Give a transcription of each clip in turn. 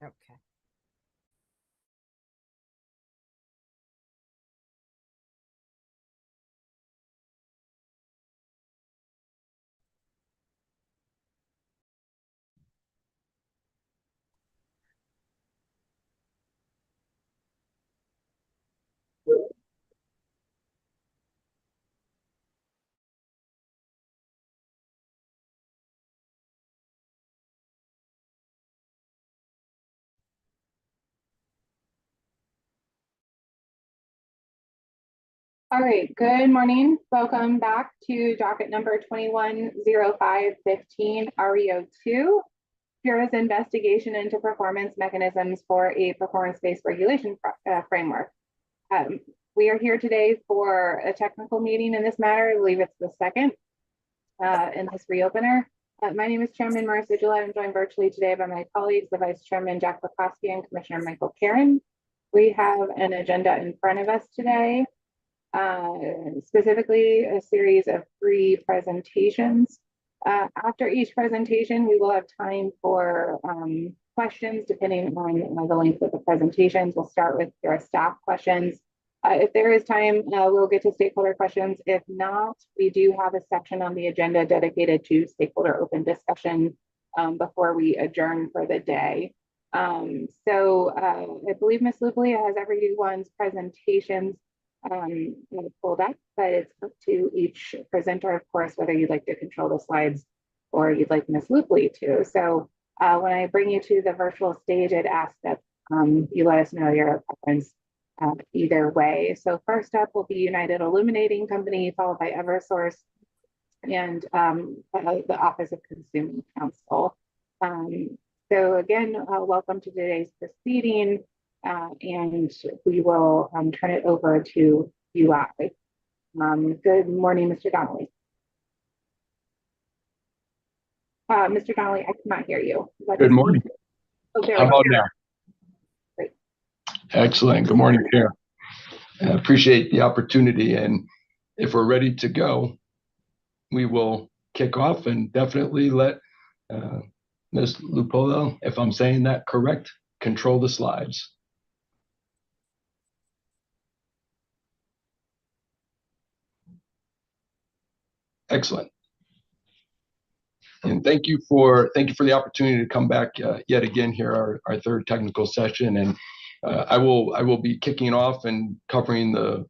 Okay. All right, good morning. Welcome back to docket number 210515 REO2, Bureau's investigation into performance mechanisms for a performance-based regulation framework. We are here today for a technical meeting in this matter. I believe it's the second in this reopener. My name is Chairman Marissa Gillette. I'm joined virtually today by my colleagues, the Vice Chairman Jack Lukowski and Commissioner Michael Karen. We have an agenda in front of us today. Specifically a series of 3 presentations. After each presentation, we will have time for questions depending on the length of the presentations. We'll start with your staff questions. If there is time, we'll get to stakeholder questions. If not, we do have a section on the agenda dedicated to stakeholder open discussion before we adjourn for the day. I believe Ms. Lupelia has everyone's presentations pulled up, but it's up to each presenter, of course, whether you'd like to control the slides or you'd like Ms. Lupley to. So when I bring you to the virtual stage, I'd ask that you let us know your preference either way. So first up will be United Illuminating Company, followed by Eversource and the Office of Consumer Counsel. So again, welcome to today's proceeding. And we will turn it over to UI. Good morning, Mr. Donnelly. Mr. Donnelly, I cannot hear you. Good morning. Oh, How about now? Great. Excellent. Good morning, Chair. I appreciate the opportunity. And if we're ready to go, we will kick off and definitely let Ms. Lupelia, if I'm saying that correct, control the slides. Excellent. And thank you for the opportunity to come back yet again here, our third technical session. And I will be kicking off and covering the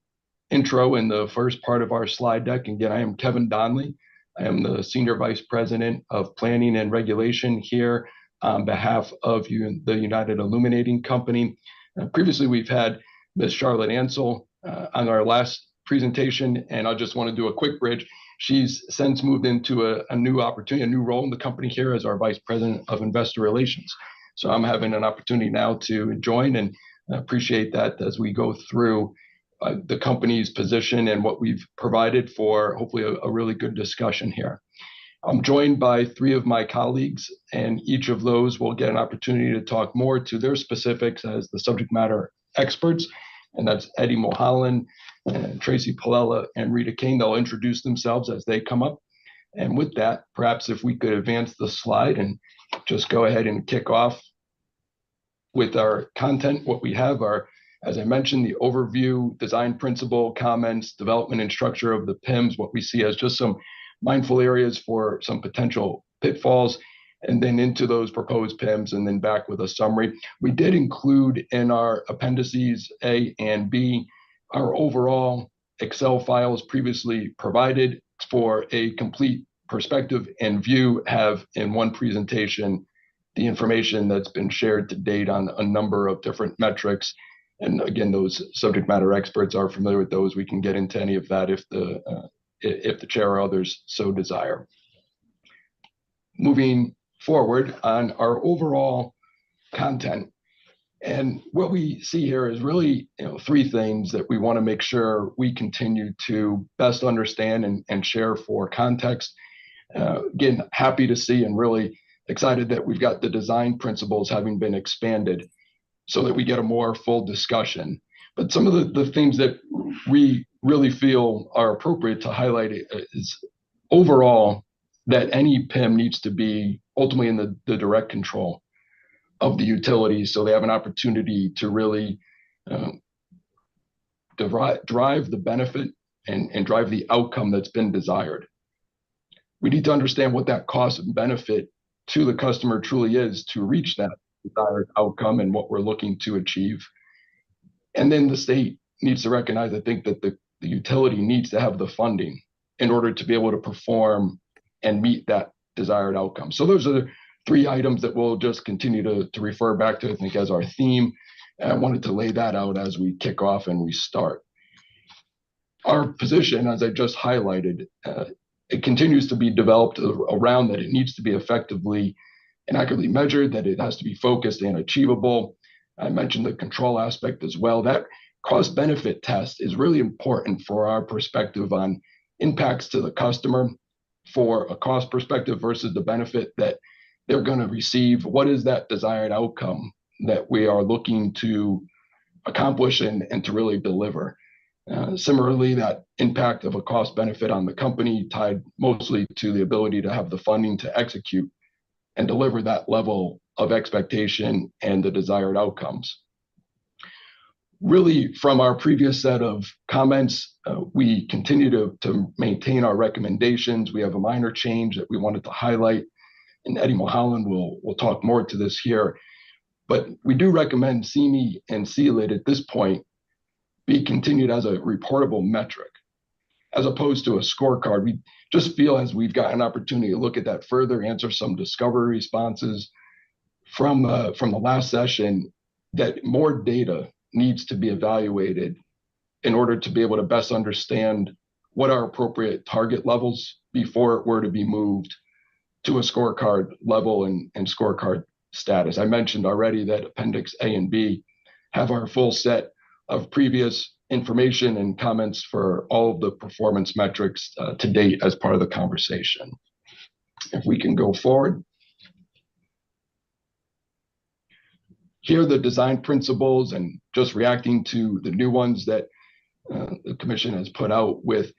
intro in the first part of our slide deck. Again, I am Kevin Donnelly. I am the Senior Vice President of Planning and Regulation here on behalf of the United Illuminating Company. Previously, we've had Ms. Charlotte Ansel on our last presentation, and I just want to do a quick bridge. She's since moved into a new opportunity, a new role in the company here as our Vice President of Investor Relations. So I'm having an opportunity now to join and appreciate that as we go through the company's position and what we've provided for hopefully a really good discussion here. I'm joined by 3 of my colleagues, and each of those will get an opportunity to talk more to their specifics as the subject matter experts, and that's Eddie Mulholland, and Tracy Palella, and Rita King. They'll introduce themselves as they come up. And with that, perhaps if we could advance the slide and just go ahead and kick off with our content. What we have are, as I mentioned, the overview, design principle, comments, development and structure of the PIMs, what we see as just some mindful areas for some potential pitfalls, and then into those proposed PIMs, and then back with a summary. We did include in our appendices A and B our overall Excel files previously provided for a complete perspective and view, have in one presentation the information that's been shared to date on a number of different metrics. And again, those subject matter experts are familiar with those. We can get into any of that if the chair or others so desire. Moving forward on our overall content. And what we see here is really 3 things that we want to make sure we continue to best understand and share for context. Again, happy to see and really excited that we've got the design principles having been expanded so that we get a more full discussion. But some of the things that we really feel are appropriate to highlight is overall that any PIM needs to be ultimately in the direct control of the utilities, so they have an opportunity to really drive the benefit and drive the outcome that's been desired. We need to understand what that cost and benefit to the customer truly is to reach that desired outcome and what we're looking to achieve. And then the state needs to recognize, I think, that the utility needs to have the funding in order to be able to perform and meet that desired outcome. So those are the three items that we'll just continue to refer back to, I think, as our theme. And I wanted to lay that out as we kick off and we start. Our position, as I just highlighted, it continues to be developed around that it needs to be effectively and accurately measured, that it has to be focused and achievable. I mentioned the control aspect as well. That cost benefit test is really important for our perspective on impacts to the customer for a cost perspective versus the benefit that they're going to receive. What is that desired outcome that we are looking to accomplish and to really deliver? Similarly, that impact of a cost benefit on the company tied mostly to the ability to have the funding to execute and deliver that level of expectation and the desired outcomes. Really, from our previous set of comments, we continue to maintain our recommendations. We have a minor change that we wanted to highlight, and Eddie Mulholland will talk more to this here. But we do recommend CME and CLID at this point be continued as a reportable metric, as opposed to a scorecard. We just feel, as we've got an opportunity to look at that further, answer some discovery responses from the last session, that more data needs to be evaluated in order to be able to best understand what are appropriate target levels before it were to be moved to a scorecard level and scorecard status. I mentioned already that Appendix A and B have our full set of previous information and comments for all of the performance metrics to date as part of the conversation. If we can go forward. Here are the design principles, and just reacting to the new ones that the Commission has put out with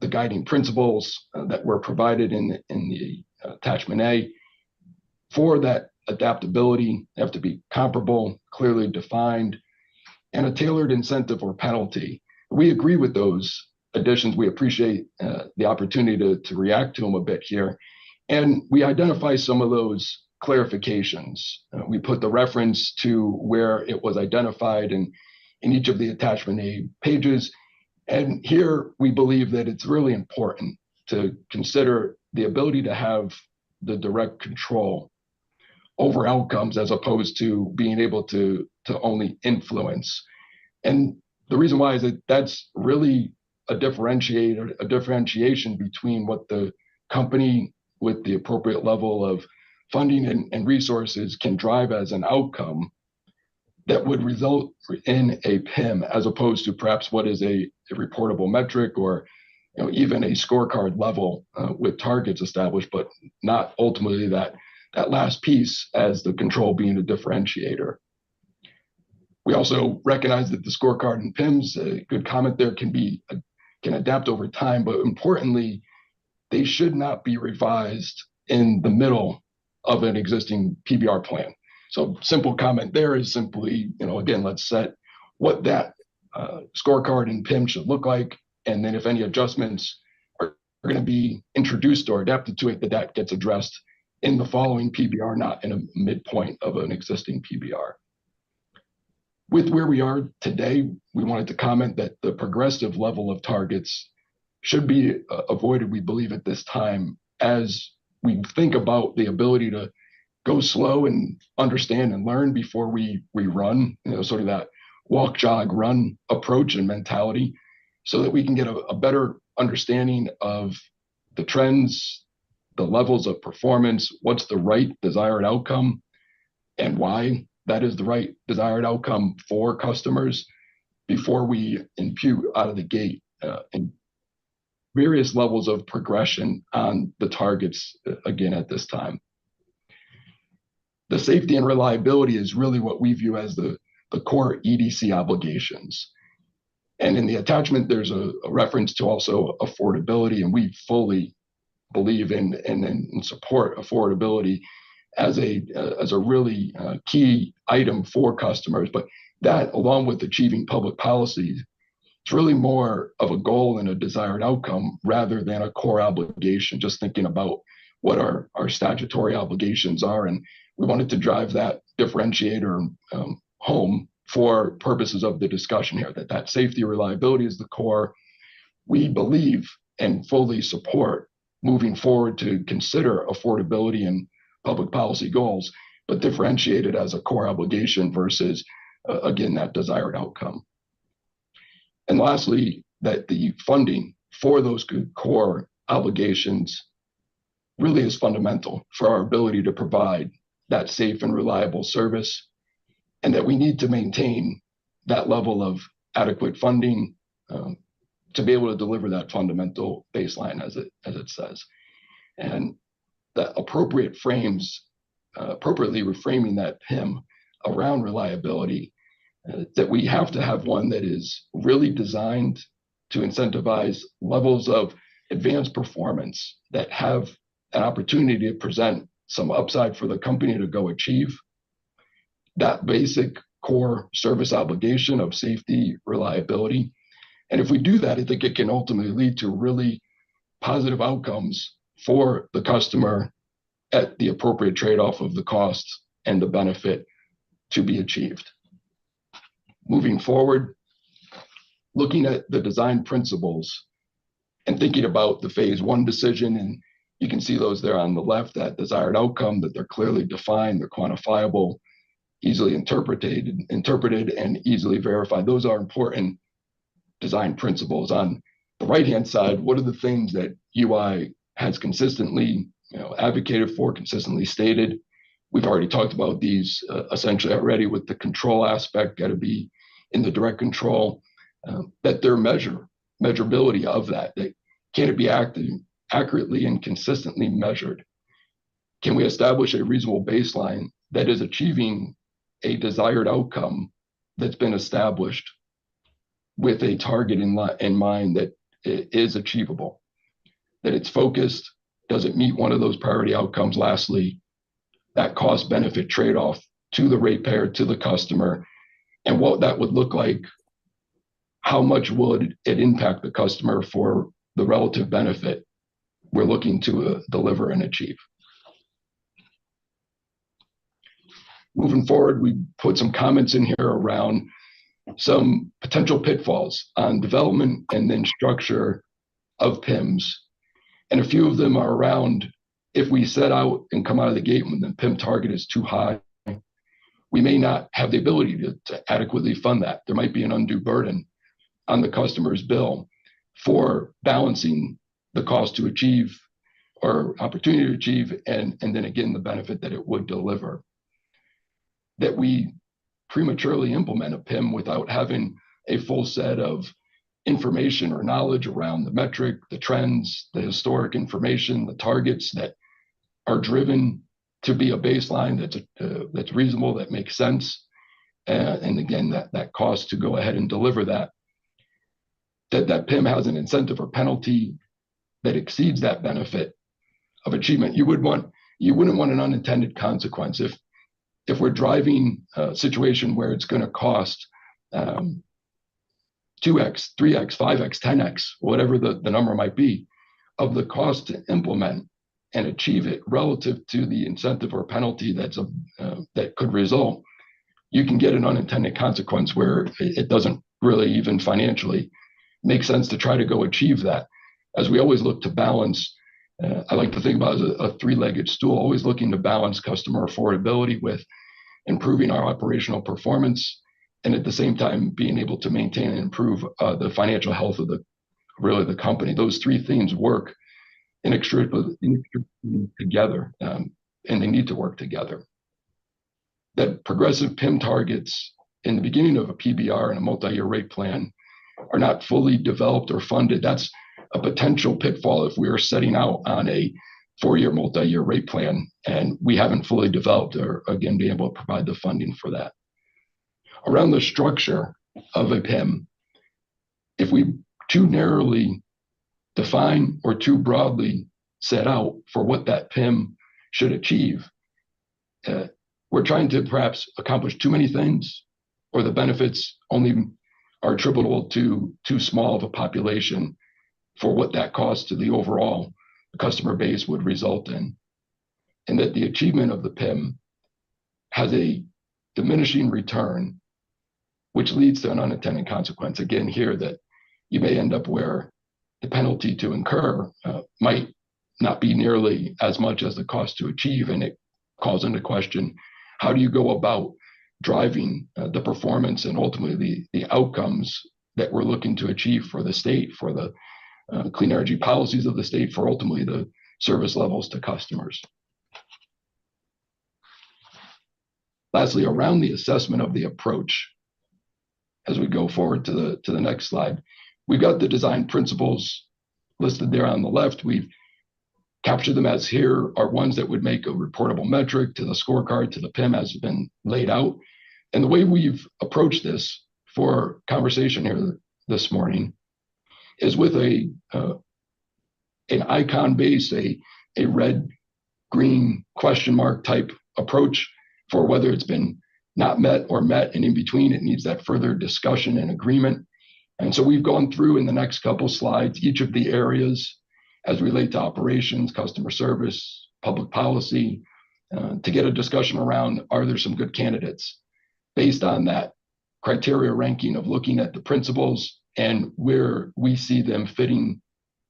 the guiding principles that were provided in the attachment A. For that adaptability, they have to be comparable, clearly defined, and a tailored incentive or penalty. We agree with those additions. We appreciate the opportunity to react to them a bit here. And we identify some of those clarifications. We put the reference to where it was identified in each of the attachment A pages. And here we believe that it's really important to consider the ability to have the direct control over outcomes as opposed to being able to only influence. And the reason why is that that's really a differentiation between what the company with the appropriate level of funding and resources can drive as an outcome that would result in a PIM, as opposed to perhaps what is a reportable metric or even a scorecard level with targets established, but not ultimately that last piece as the control being a differentiator. We also recognize that the scorecard and PIMs, a good comment there, can adapt over time, but importantly, they should not be revised in the middle of an existing PBR plan. So simple comment there is simply, again, let's set what that scorecard and PIM should look like. And then if any adjustments are going to be introduced or adapted to it, that gets addressed in the following PBR, not in a midpoint of an existing PBR. With where we are today, we wanted to comment that the progressive level of targets should be avoided, we believe, at this time, as we think about the ability to go slow and understand and learn before we run, sort of that walk, jog, run approach and mentality, so that we can get a better understanding of the trends, the levels of performance, what's the right desired outcome, and why that is the right desired outcome for customers before we impute out of the gate and various levels of progression on the targets again at this time. The safety and reliability is really what we view as the core EDC obligations. And in the attachment, there's a reference to also affordability, and we fully believe in and support affordability as a really key item for customers. But that, along with achieving public policy, it's really more of a goal and a desired outcome rather than a core obligation, just thinking about what our statutory obligations are. And we wanted to drive that differentiator home for purposes of the discussion here, that safety reliability is the core. We believe and fully support moving forward to consider affordability and public policy goals, but differentiated as a core obligation versus, again, that desired outcome. And lastly, that the funding for those core obligations really is fundamental for our ability to provide that safe and reliable service, and that we need to maintain that level of adequate funding to be able to deliver that fundamental baseline, as it says. And the appropriately reframing that PIM around reliability, that we have to have one that is really designed to incentivize levels of advanced performance that have an opportunity to present some upside for the company to go achieve that basic core service obligation of safety, reliability. And if we do that, I think it can ultimately lead to really positive outcomes for the customer at the appropriate trade-off of the cost and the benefit to be achieved. Moving forward, looking at the design principles and thinking about the phase one decision, and you can see those there on the left, that desired outcome, that they're clearly defined, they're quantifiable, easily interpreted and easily verified. Those are important design principles. On the right-hand side, what are the things that UI has consistently advocated for, consistently stated? We've already talked about these essentially already, with the control aspect got to be in the direct control, that their measurability of that can it be accurately and consistently measured? Can we establish a reasonable baseline that is achieving a desired outcome that's been established with a target in mind that is achievable, that it's focused, does it meet one of those priority outcomes? Lastly, that cost benefit trade-off to the ratepayer, to the customer, and what that would look like. How much would it impact the customer for the relative benefit we're looking to deliver and achieve? Moving forward, we put some comments in here around some potential pitfalls on development and then structure of PIMs. And a few of them are around, if we set out and come out of the gate when the PIM target is too high, we may not have the ability to adequately fund that. There might be an undue burden on the customer's bill for balancing the cost to achieve or opportunity to achieve, and then again, the benefit that it would deliver. That we prematurely implement a PIM without having a full set of information or knowledge around the metric, the trends, the historic information, the targets that are driven to be a baseline that's reasonable, that makes sense. And again, that cost to go ahead and deliver that PIM has an incentive or penalty that exceeds that benefit of achievement. You wouldn't want an unintended consequence. If we're driving a situation where it's going to cost 2x, 3x, 5x, 10x, whatever the number might be, of the cost to implement and achieve it relative to the incentive or penalty that could result, you can get an unintended consequence where it doesn't really even financially make sense to try to go achieve that. As we always look to balance, I like to think about it as a three-legged stool, always looking to balance customer affordability with improving our operational performance, and at the same time being able to maintain and improve the financial health of the company. Those three themes work inextricably together, and they need to work together. That progressive PIM targets in the beginning of a PBR and a multi-year rate plan are not fully developed or funded. That's a potential pitfall if we are setting out on a 4-year multi-year rate plan and we haven't fully developed or again be able to provide the funding for that. Around the structure of a PIM, if we too narrowly define or too broadly set out for what that PIM should achieve, we're trying to perhaps accomplish too many things, or the benefits only are attributable to too small of a population for what that cost to the overall customer base would result in. And that the achievement of the PIM has a diminishing return, which leads to an unintended consequence. Again, here that you may end up where the penalty to incur might not be nearly as much as the cost to achieve, and it calls into question, how do you go about driving the performance and ultimately the outcomes that we're looking to achieve for the state, for the clean energy policies of the state, for ultimately the service levels to customers. Lastly, around the assessment of the approach, as we go forward to the next slide, we've got the design principles listed there on the left. We've captured them as here are ones that would make a reportable metric to the scorecard, to the PIM as has been laid out. And the way we've approached this for conversation here this morning is with an icon base, a red, green question mark type approach for whether it's been not met or met, and in between it needs that further discussion and agreement. And so we've gone through in the next couple slides each of the areas as relate to operations, customer service, public policy, to get a discussion around, are there some good candidates based on that criteria ranking of looking at the principles and where we see them fitting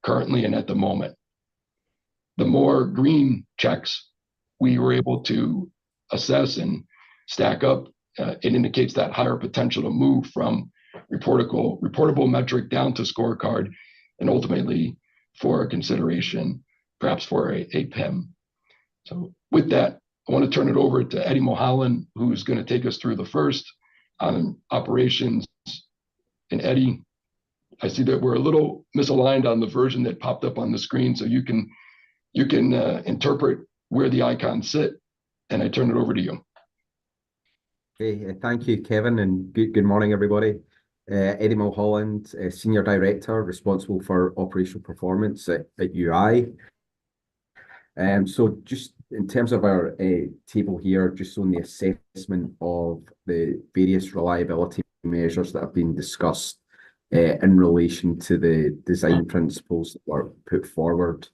currently and at the moment. The more green checks we were able to assess and stack up, it indicates that higher potential to move from reportable metric down to scorecard, and ultimately for a consideration, perhaps for a PIM. So with that, I want to turn it over to Eddie Mulholland, who's going to take us through the first on operations. And Eddie, I see that we're a little misaligned on the version that popped up on the screen, so you can interpret where the icons sit, and I turn it over to you. Okay, thank you, Kevin, and good morning, everybody. Eddie Mulholland, Senior Director, responsible for operational performance at UI. So just in terms of our table here, just on the assessment of the various reliability measures that have been discussed in relation to the design principles that were put forward.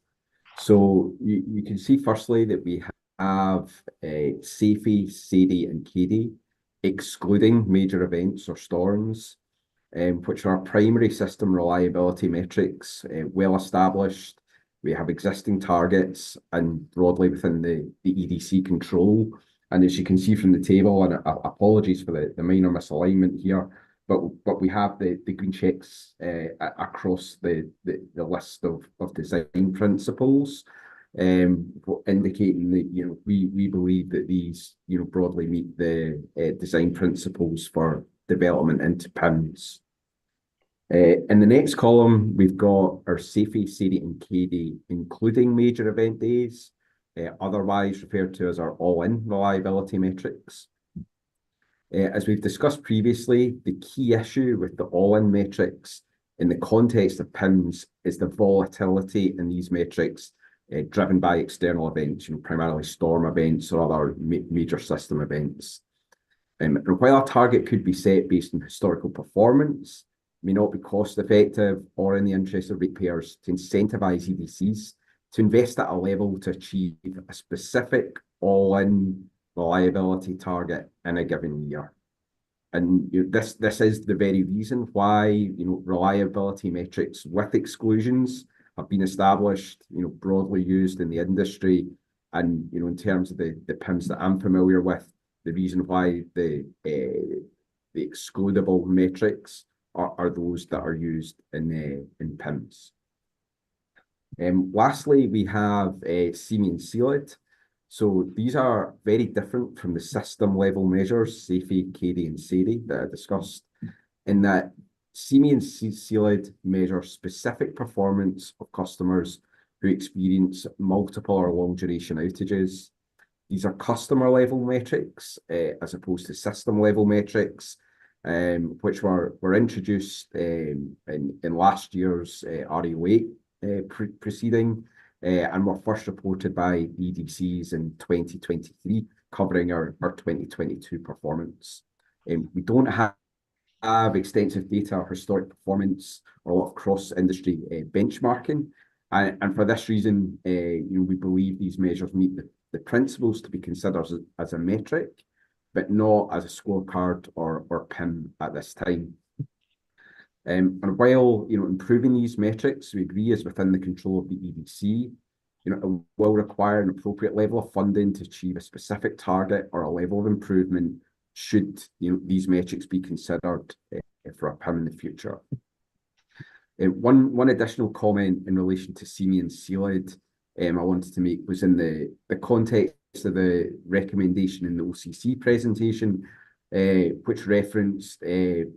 So you can see firstly that we have SAIFI, SAIDI and KAIDI, excluding major events or storms, which are primary system reliability metrics, well established. We have existing targets and broadly within the EDC control. And as you can see from the table, and apologies for the minor misalignment here, but we have the green checks across the list of design principles, indicating that we believe that these broadly meet the design principles for development into PIMs. In the next column, we've got our SAIFI, SAIDI and KAIDI, including major event days, otherwise referred to as our all-in reliability metrics. As we've discussed previously, the key issue with the all-in metrics in the context of PIMs is the volatility in these metrics driven by external events, primarily storm events or other major system events. And while our target could be set based on historical performance, may not be cost effective or in the interest of ratepayers to incentivize EDCs to invest at a level to achieve a specific all-in reliability target in a given year. And this is the very reason why reliability metrics with exclusions have been established, broadly used in the industry, and in terms of the PIMs that I'm familiar with, the reason why the excludable metrics are those that are used in PIMs. Lastly, we have CME and CLID. So these are very different from the system level measures, SAIFI, KAIDI and SAIDI that I discussed, in that CME and CLID measure specific performance of customers who experience multiple or long duration outages. These are customer level metrics as opposed to system level metrics, which were introduced in last year's RE08 proceeding and were first reported by EDCs in 2023 covering our 2022 performance. We don't have extensive data or historic performance or a lot of cross-industry benchmarking. And for this reason, we believe these measures meet the principles to be considered as a metric, but not as a scorecard or PIM at this time. And while improving these metrics, we agree is within the control of the EDC, it will require an appropriate level of funding to achieve a specific target or a level of improvement should these metrics be considered for a PIM in the future. One additional comment in relation to CME and CLID I wanted to make was in the context of the recommendation in the OCC presentation, which referenced the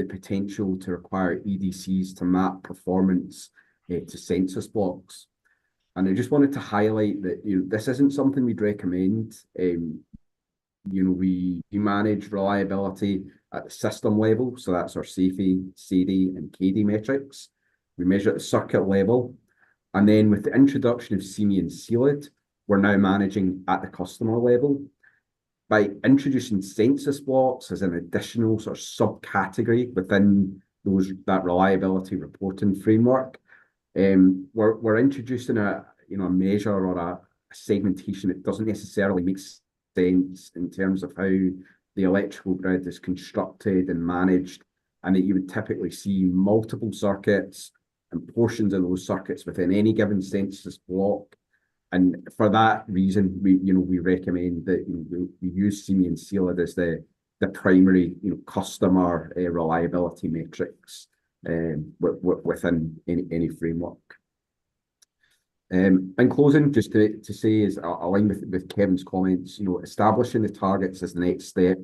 potential to require EDCs to map performance to census blocks. And I just wanted to highlight that this isn't something we'd recommend. We manage reliability at the system level, so that's our SAIFI, SAIDI, and CAIDI metrics. We measure at the circuit level, and then with the introduction of CME and CLID, we're now managing at the customer level. By introducing census blocks as an additional sort of subcategory within that reliability reporting framework, we're introducing a measure or a segmentation that doesn't necessarily make sense in terms of how the electrical grid is constructed and managed, and that you would typically see multiple circuits and portions of those circuits within any given census block. And for that reason, we recommend that we use CME and CLID as the primary customer reliability metrics within any framework. In closing, just to say, is aligned with Kevin's comments, establishing the targets as the next step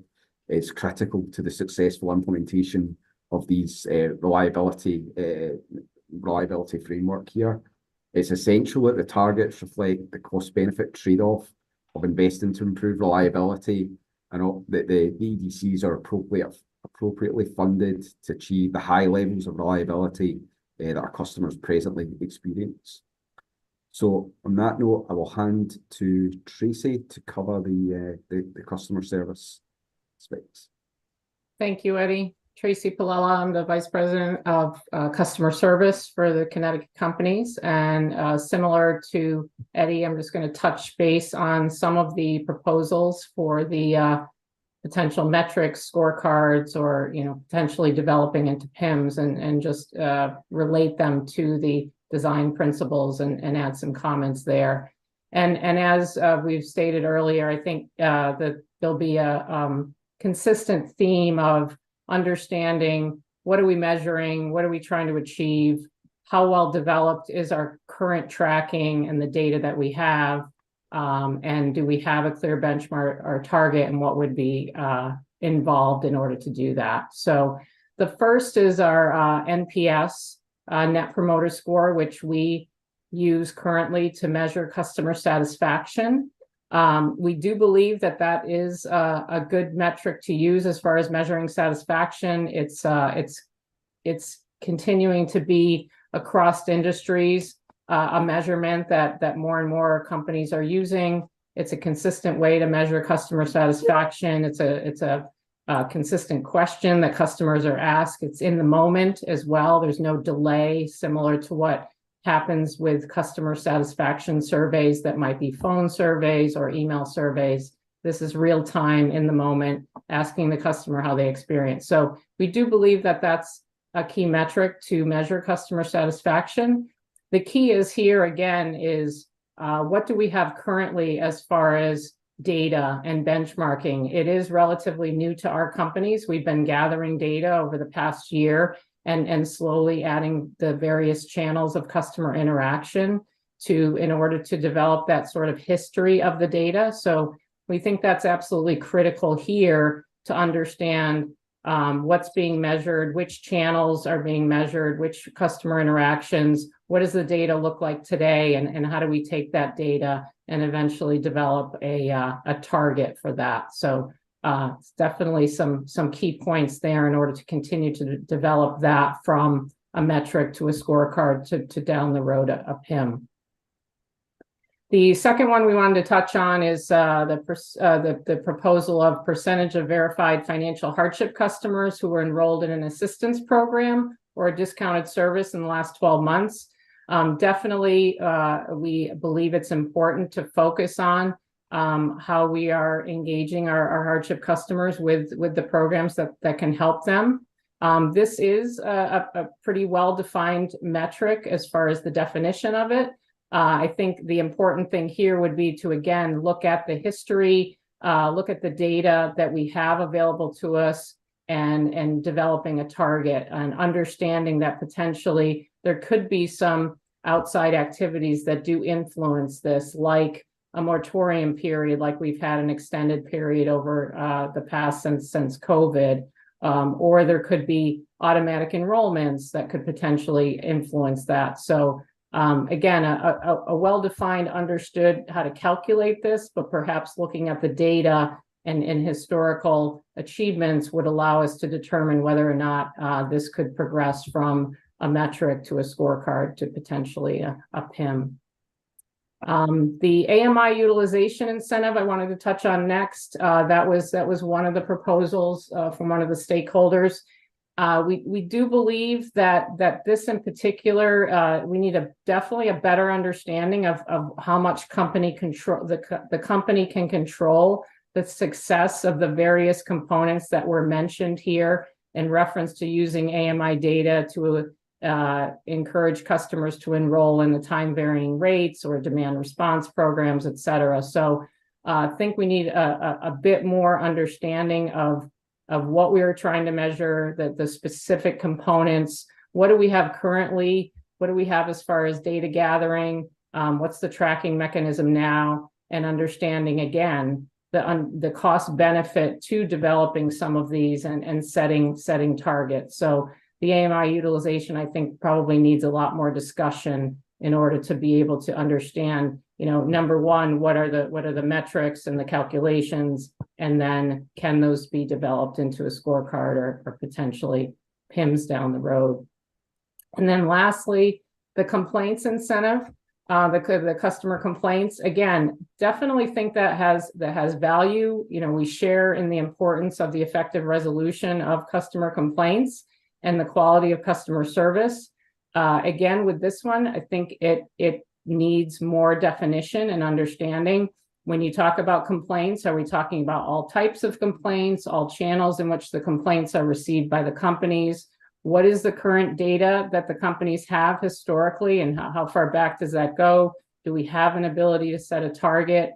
is critical to the successful implementation of these reliability framework here. It's essential that the targets reflect the cost-benefit trade-off of investing to improve reliability, and that the EDCs are appropriately funded to achieve the high levels of reliability that our customers presently experience. So on that note, I will hand to Tracy to cover the customer service aspects. Thank you, Eddie. Tracy Palella, I'm the Vice President of Customer Service for the Connecticut companies. And similar to Eddie, I'm just going to touch base on some of the proposals for the potential metrics, scorecards, or potentially developing into PIMs, and just relate them to the design principles and add some comments there. And as we've stated earlier, I think that there'll be a consistent theme of understanding what are we measuring, what are we trying to achieve, how well developed is our current tracking and the data that we have, and do we have a clear benchmark or target, and what would be involved in order to do that. So the first is our NPS, Net Promoter Score, which we use currently to measure customer satisfaction. We do believe that that is a good metric to use as far as measuring satisfaction. It's continuing to be across industries a measurement that more and more companies are using. It's a consistent way to measure customer satisfaction. It's a consistent question that customers are asked. It's in the moment as well. There's no delay, similar to what happens with customer satisfaction surveys that might be phone surveys or email surveys. This is real time, in the moment, asking the customer how they experience. So we do believe that that's a key metric to measure customer satisfaction. The key is here again is what do we have currently as far as data and benchmarking? It is relatively new to our companies. We've been gathering data over the past year and slowly adding the various channels of customer interaction in order to develop that sort of history of the data. So we think that's absolutely critical here to understand what's being measured, which channels are being measured, which customer interactions, what does the data look like today, and how do we take that data and eventually develop a target for that. So it's definitely some key points there in order to continue to develop that from a metric to a scorecard to down the road a PIM. The second one we wanted to touch on is the proposal of percentage of verified financial hardship customers who were enrolled in an assistance program or a discounted service in the last 12 months. Definitely, we believe it's important to focus on how we are engaging our hardship customers with the programs that can help them. This is a pretty well-defined metric as far as the definition of it. I think the important thing here would be to, again, look at the history, look at the data that we have available to us, and developing a target and understanding that potentially there could be some outside activities that do influence this, like a moratorium period, like we've had an extended period over the past since COVID, or there could be automatic enrollments that could potentially influence that. So again, a well-defined, understood how to calculate this, but perhaps looking at the data and historical achievements would allow us to determine whether or not this could progress from a metric to a scorecard to potentially a PIM. The AMI utilization incentive I wanted to touch on next. That was one of the proposals from one of the stakeholders. We do believe that this in particular, we need definitely a better understanding of how much company control the company can control the success of the various components that were mentioned here in reference to using AMI data to encourage customers to enroll in the time varying rates or demand response programs, et cetera. So I think we need a bit more understanding of what we are trying to measure, the specific components. What do we have currently? What do we have as far as data gathering? What's the tracking mechanism now? And understanding, again, the cost benefit to developing some of these and setting targets. So the AMI utilization, I think, probably needs a lot more discussion in order to be able to understand, number one, what are the metrics and the calculations, and then can those be developed into a scorecard or potentially PIMs down the road. And then lastly, the complaints incentive, the customer complaints, again, definitely think that has value. We share in the importance of the effective resolution of customer complaints and the quality of customer service. Again, with this one, I think it needs more definition and understanding. When you talk about complaints, are we talking about all types of complaints, all channels in which the complaints are received by the companies? What is the current data that the companies have historically, and how far back does that go? Do we have an ability to set a target?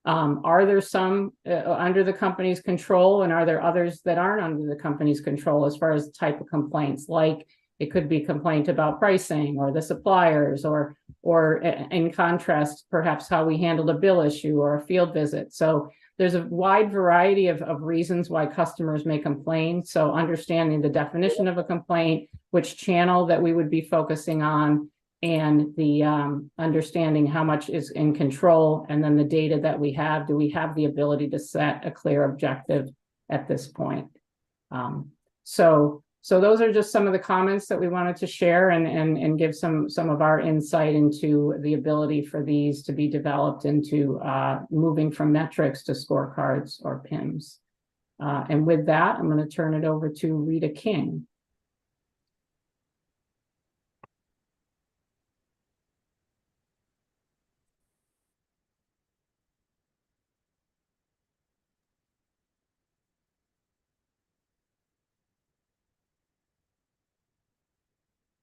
Are there some under the company's control, and are there others that aren't under the company's control as far as the type of complaints? Like it could be complaint about pricing or the suppliers, or in contrast, perhaps how we handled a bill issue or a field visit. So there's a wide variety of reasons why customers may complain. So understanding the definition of a complaint, which channel that we would be focusing on, and the understanding how much is in control, and then the data that we have. Do we have the ability to set a clear objective at this point? So those are just some of the comments that we wanted to share and give some of our insight into the ability for these to be developed into moving from metrics to scorecards or PIMs. And with that, I'm going to turn it over to Rita King.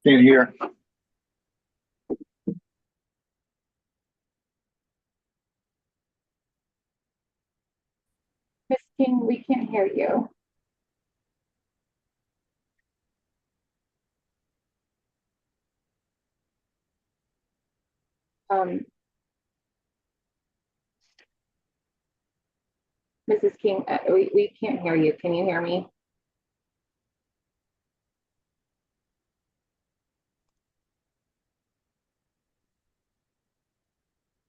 Can't hear. Ms. King, we can't hear you. Mrs. King, we can't hear you. Can you hear me?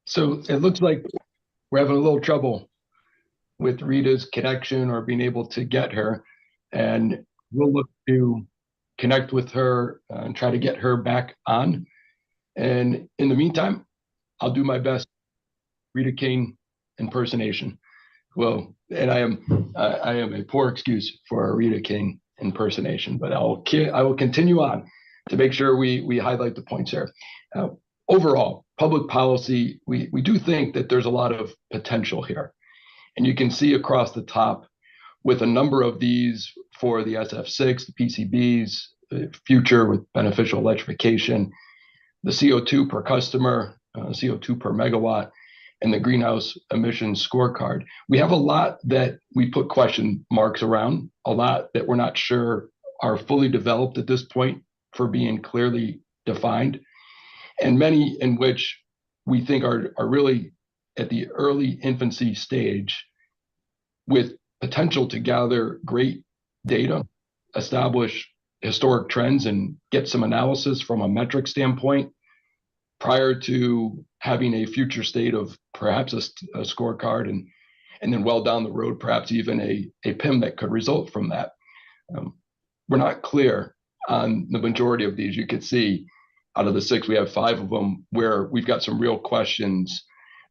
So it looks like we're having a little trouble with Rita's connection or being able to get her. And we'll look to connect with her and try to get her back on. And in the meantime, I'll do my best Rita Kane impersonation. Well, and I am a poor excuse for a Rita King impersonation, but I will continue on to make sure we highlight the points here. Overall, public policy, we do think that there's a lot of potential here. And you can see across the top with a number of these for the SF6, the PCBs, the future with beneficial electrification, the CO2 per customer, CO2 per megawatt, and the greenhouse emissions scorecard. We have a lot that we put question marks around, a lot that we're not sure are fully developed at this point for being clearly defined, and many in which we think are really at the early infancy stage with potential to gather great data, establish historic trends, and get some analysis from a metric standpoint prior to having a future state of perhaps a scorecard and then well down the road, perhaps even a PIM that could result from that. We're not clear on the majority of these. You could see out of the 6, we have 5 of them where we've got some real questions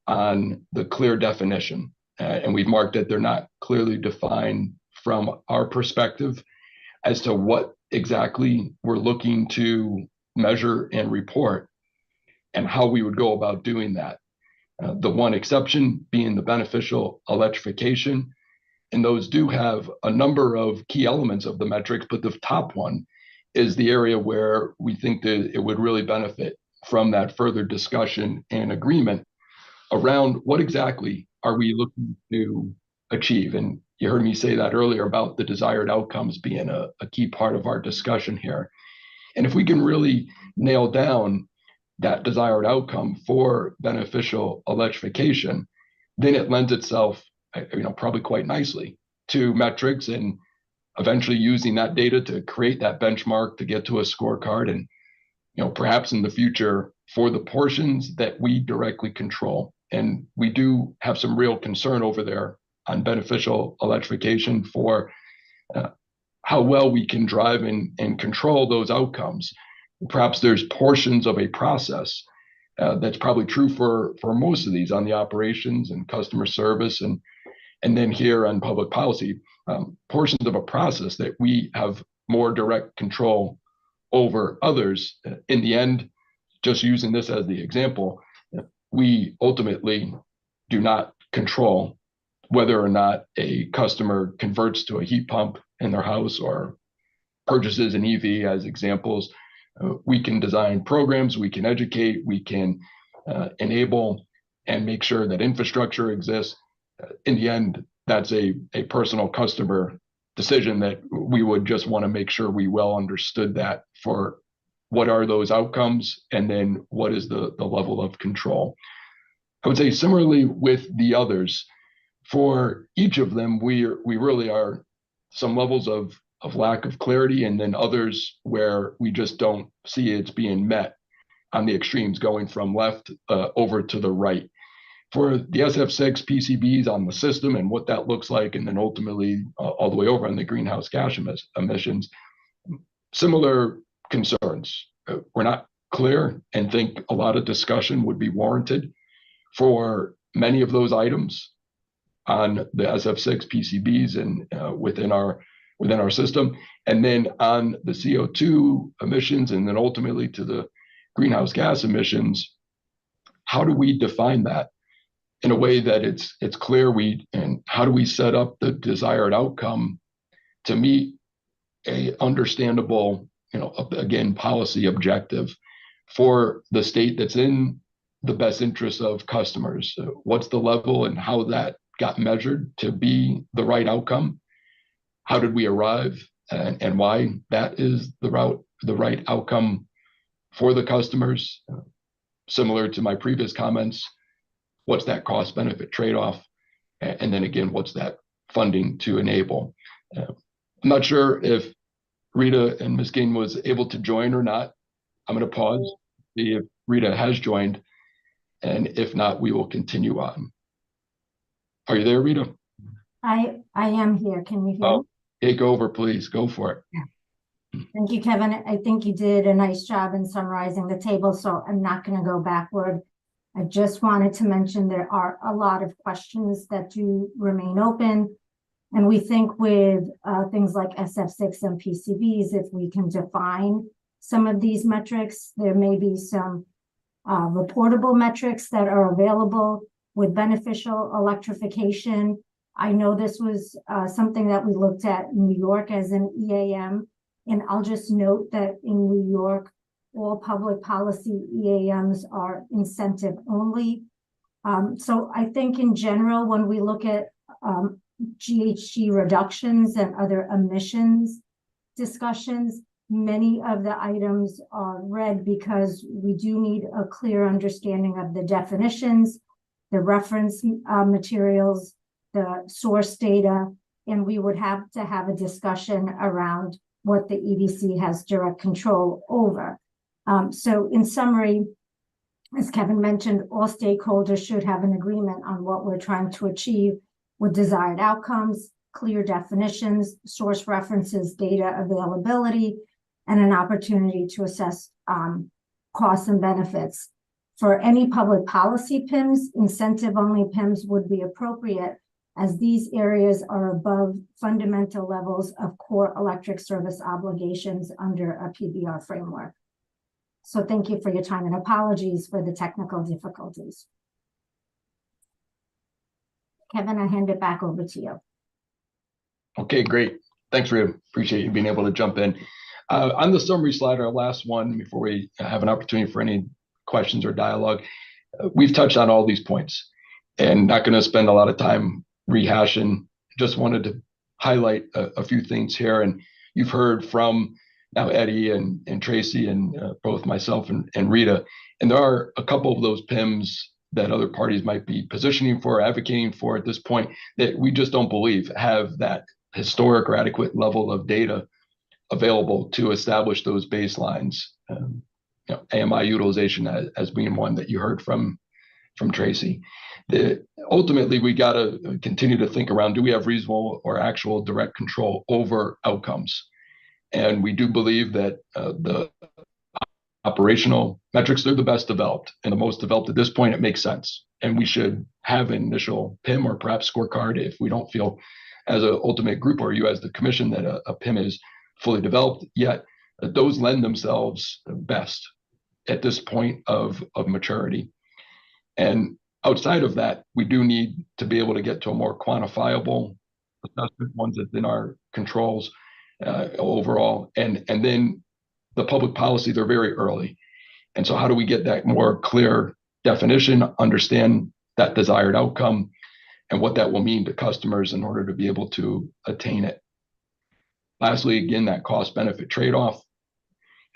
on the clear definition. And we've marked that they're not clearly defined from our perspective as to what exactly we're looking to measure and report and how we would go about doing that. The one exception being the beneficial electrification. And those do have a number of key elements of the metrics, but the top one is the area where we think that it would really benefit from that further discussion and agreement around what exactly are we looking to achieve. And you heard me say that earlier about the desired outcomes being a key part of our discussion here. And if we can really nail down that desired outcome for beneficial electrification, then it lends itself, probably quite nicely to metrics and eventually using that data to create that benchmark to get to a scorecard. And, perhaps in the future for the portions that we directly control. And we do have some real concern over there on beneficial electrification for how well we can drive and control those outcomes. Perhaps there's portions of a process that's probably true for most of these on the operations and customer service and then here on public policy, portions of a process that we have more direct control over others. In the end, just using this as the example, we ultimately do not control whether or not a customer converts to a heat pump in their house or purchases an EV as examples. We can design programs, we can educate, we can enable and make sure that infrastructure exists. In the end, that's a personal customer decision that we would just want to make sure we well understood that for what are those outcomes and then what is the level of control. I would say similarly with the others, for each of them, we really are some levels of lack of clarity, and then others where we just don't see it's being met on the extremes going from left over to the right. For the SF6 PCBs on the system and what that looks like, and then ultimately all the way over on the greenhouse gas emissions, similar concerns. We're not clear and think a lot of discussion would be warranted for many of those items on the SF6 PCBs and within our system. And then on the CO2 emissions and then ultimately to the greenhouse gas emissions, how do we define that in a way that it's clear and how do we set up the desired outcome to meet a understandable, again, policy objective for the state that's in the best interest of customers? What's the level and how that got measured to be the right outcome? How did we arrive and why that is the right outcome for the customers? Similar to my previous comments, what's that cost benefit trade-off? And then again, what's that funding to enable? I'm not sure if Rita and Ms. King was able to join or not. I'm going to pause, see if Rita has joined, and if not, we will continue on. Are you there, Rita? I am here. Can you hear me? Take over, please. Go for it. Yeah. Thank you, Kevin. I think you did a nice job in summarizing the table, so I'm not going to go backward. I just wanted to mention there are a lot of questions that do remain open. And we think with things like SF6 and PCBs, if we can define some of these metrics, there may be some reportable metrics that are available with beneficial electrification. I know this was something that we looked at in New York as an EAM, and I'll just note that in New York, all public policy EAMs are incentive only. So I think in general, when we look at GHG reductions and other emissions discussions, many of the items are red because we do need a clear understanding of the definitions, the reference materials, the source data, and we would have to have a discussion around what the EDC has direct control over. So in summary, as Kevin mentioned, all stakeholders should have an agreement on what we're trying to achieve with desired outcomes, clear definitions, source references, data availability, and an opportunity to assess costs and benefits. For any public policy PIMs, incentive-only PIMs would be appropriate, as these areas are above fundamental levels of core electric service obligations under a PBR framework. So thank you for your time and apologies for the technical difficulties. Kevin, I hand it back over to you. Okay, great. Thanks, Rita. Appreciate you being able to jump in. On the summary slide, our last one, before we have an opportunity for any questions or dialogue, we've touched on all these points and not going to spend a lot of time rehashing. Just wanted to highlight a few things here. And you've heard from now Eddie and Tracy and both myself and Rita. And there are a couple of those PIMs that other parties might be positioning for, advocating for at this point, that we just don't believe have that historic or adequate level of data available to establish those baselines. AMI utilization as being one that you heard from Tracy. Ultimately, we got to continue to think around, do we have reasonable or actual direct control over outcomes? And we do believe that the operational metrics, they're the best developed and the most developed at this point. It makes sense. And we should have an initial PIM or perhaps scorecard if we don't feel as an ultimate group or you as the commission that a PIM is fully developed yet. Those lend themselves best at this point of maturity. And outside of that, we do need to be able to get to a more quantifiable assessment, ones that's in our controls overall. And then the public policy, they're very early. And so how do we get that more clear definition, understand that desired outcome and what that will mean to customers in order to be able to attain it? Lastly, again, that cost benefit trade-off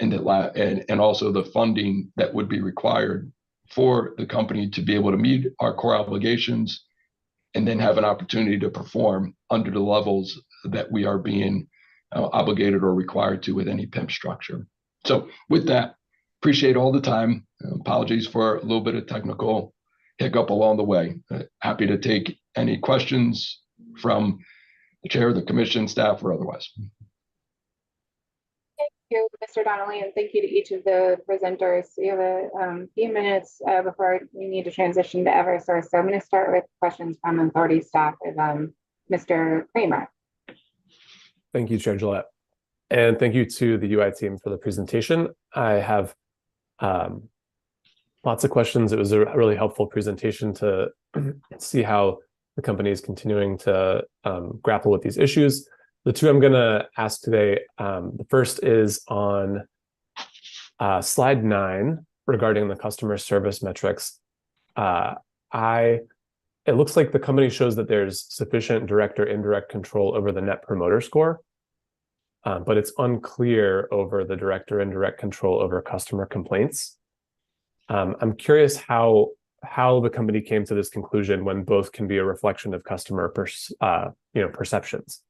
and also the funding that would be required for the company to be able to meet our core obligations and then have an opportunity to perform under the levels that we are being obligated or required to with any PIM structure. So with that, appreciate all the time. Apologies for a little bit of technical hiccup along the way. Happy to take any questions from the chair, the commission, staff, or otherwise. Thank you, Mr. Donnelly, and thank you to each of the presenters. We have a few minutes before we need to transition to Eversource. So I'm going to start with questions from authority staff with Mr. Kramer. Thank you, Chair Gillette. And thank you to the UI team for the presentation. I have lots of questions. It was a really helpful presentation to see how the company is continuing to grapple with these issues. The two I'm going to ask today, the first is on slide 9 regarding the customer service metrics. It looks like the company shows that there's sufficient direct or indirect control over the Net Promoter Score, but it's unclear over the direct or indirect control over customer complaints. I'm curious how the company came to this conclusion when both can be a reflection of customer perceptions.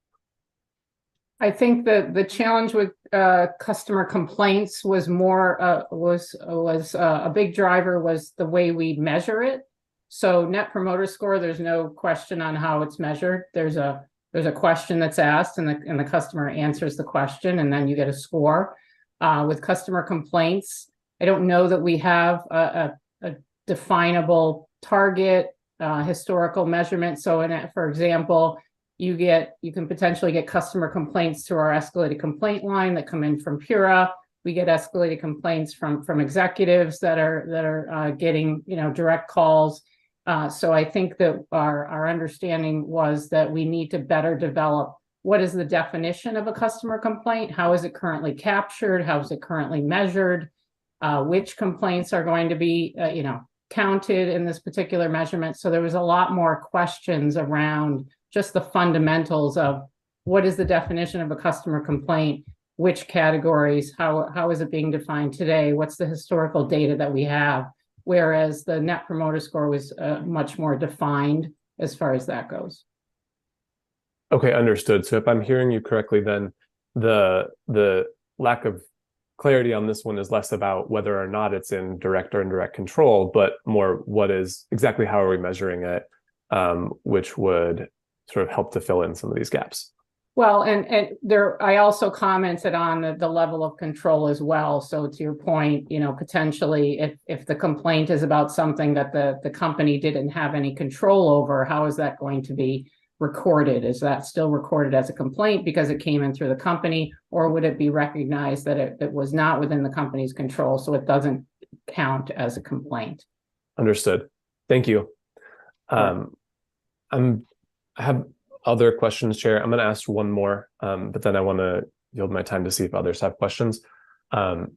I think that the challenge with customer complaints was more a big driver was the way we measure it. So Net Promoter Score, there's no question on how it's measured. There's a question that's asked, and the customer answers the question, and then you get a score. With customer complaints, I don't know that we have a definable target, historical measurement. So for example, you can potentially get customer complaints through our escalated complaint line that come in from Pura. We get escalated complaints from executives that are getting, direct calls. So I think that our understanding was that we need to better develop what is the definition of a customer complaint? How is it currently captured? How is it currently measured? Which complaints are going to be, counted in this particular measurement? So there was a lot more questions around just the fundamentals of what is the definition of a customer complaint? Which categories? How is it being defined today? What's the historical data that we have? Whereas the Net Promoter Score was much more defined as far as that goes. Okay, understood. So if I'm hearing you correctly, then the lack of clarity on this one is less about whether or not it's in direct or indirect control, but more what is exactly how are we measuring it, which would sort of help to fill in some of these gaps. Well, and there, I also commented on the level of control as well. So to your point, potentially if the complaint is about something that the company didn't have any control over, how is that going to be recorded? Is that still recorded as a complaint because it came in through the company, or would it be recognized that it was not within the company's control, so it doesn't count as a complaint? Understood. Thank you. I have other questions, Chair. I'm going to ask one more, but then I want to yield my time to see if others have questions. On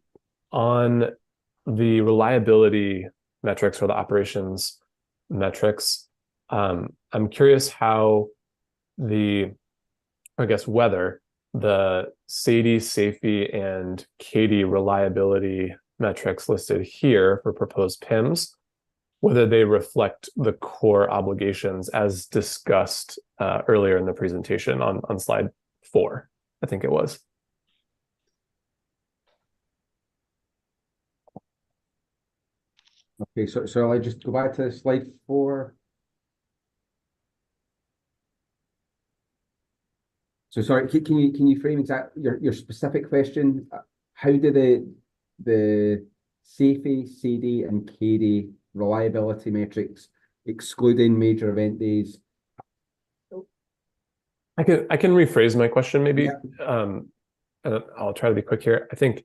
the reliability metrics or the operations metrics, I'm curious how whether the SAIDI, SAIFI, and CAIDI reliability metrics listed here for proposed PIMs, whether they reflect the core obligations as discussed earlier in the presentation on slide 4, I think it was. Okay, so I just go back to slide 4. So sorry, can you frame exactly your specific question? How do the SAIFI, SAIDI, and CAIDI reliability metrics, excluding major event days? I can rephrase my question maybe. Yeah. And I'll try to be quick here. I think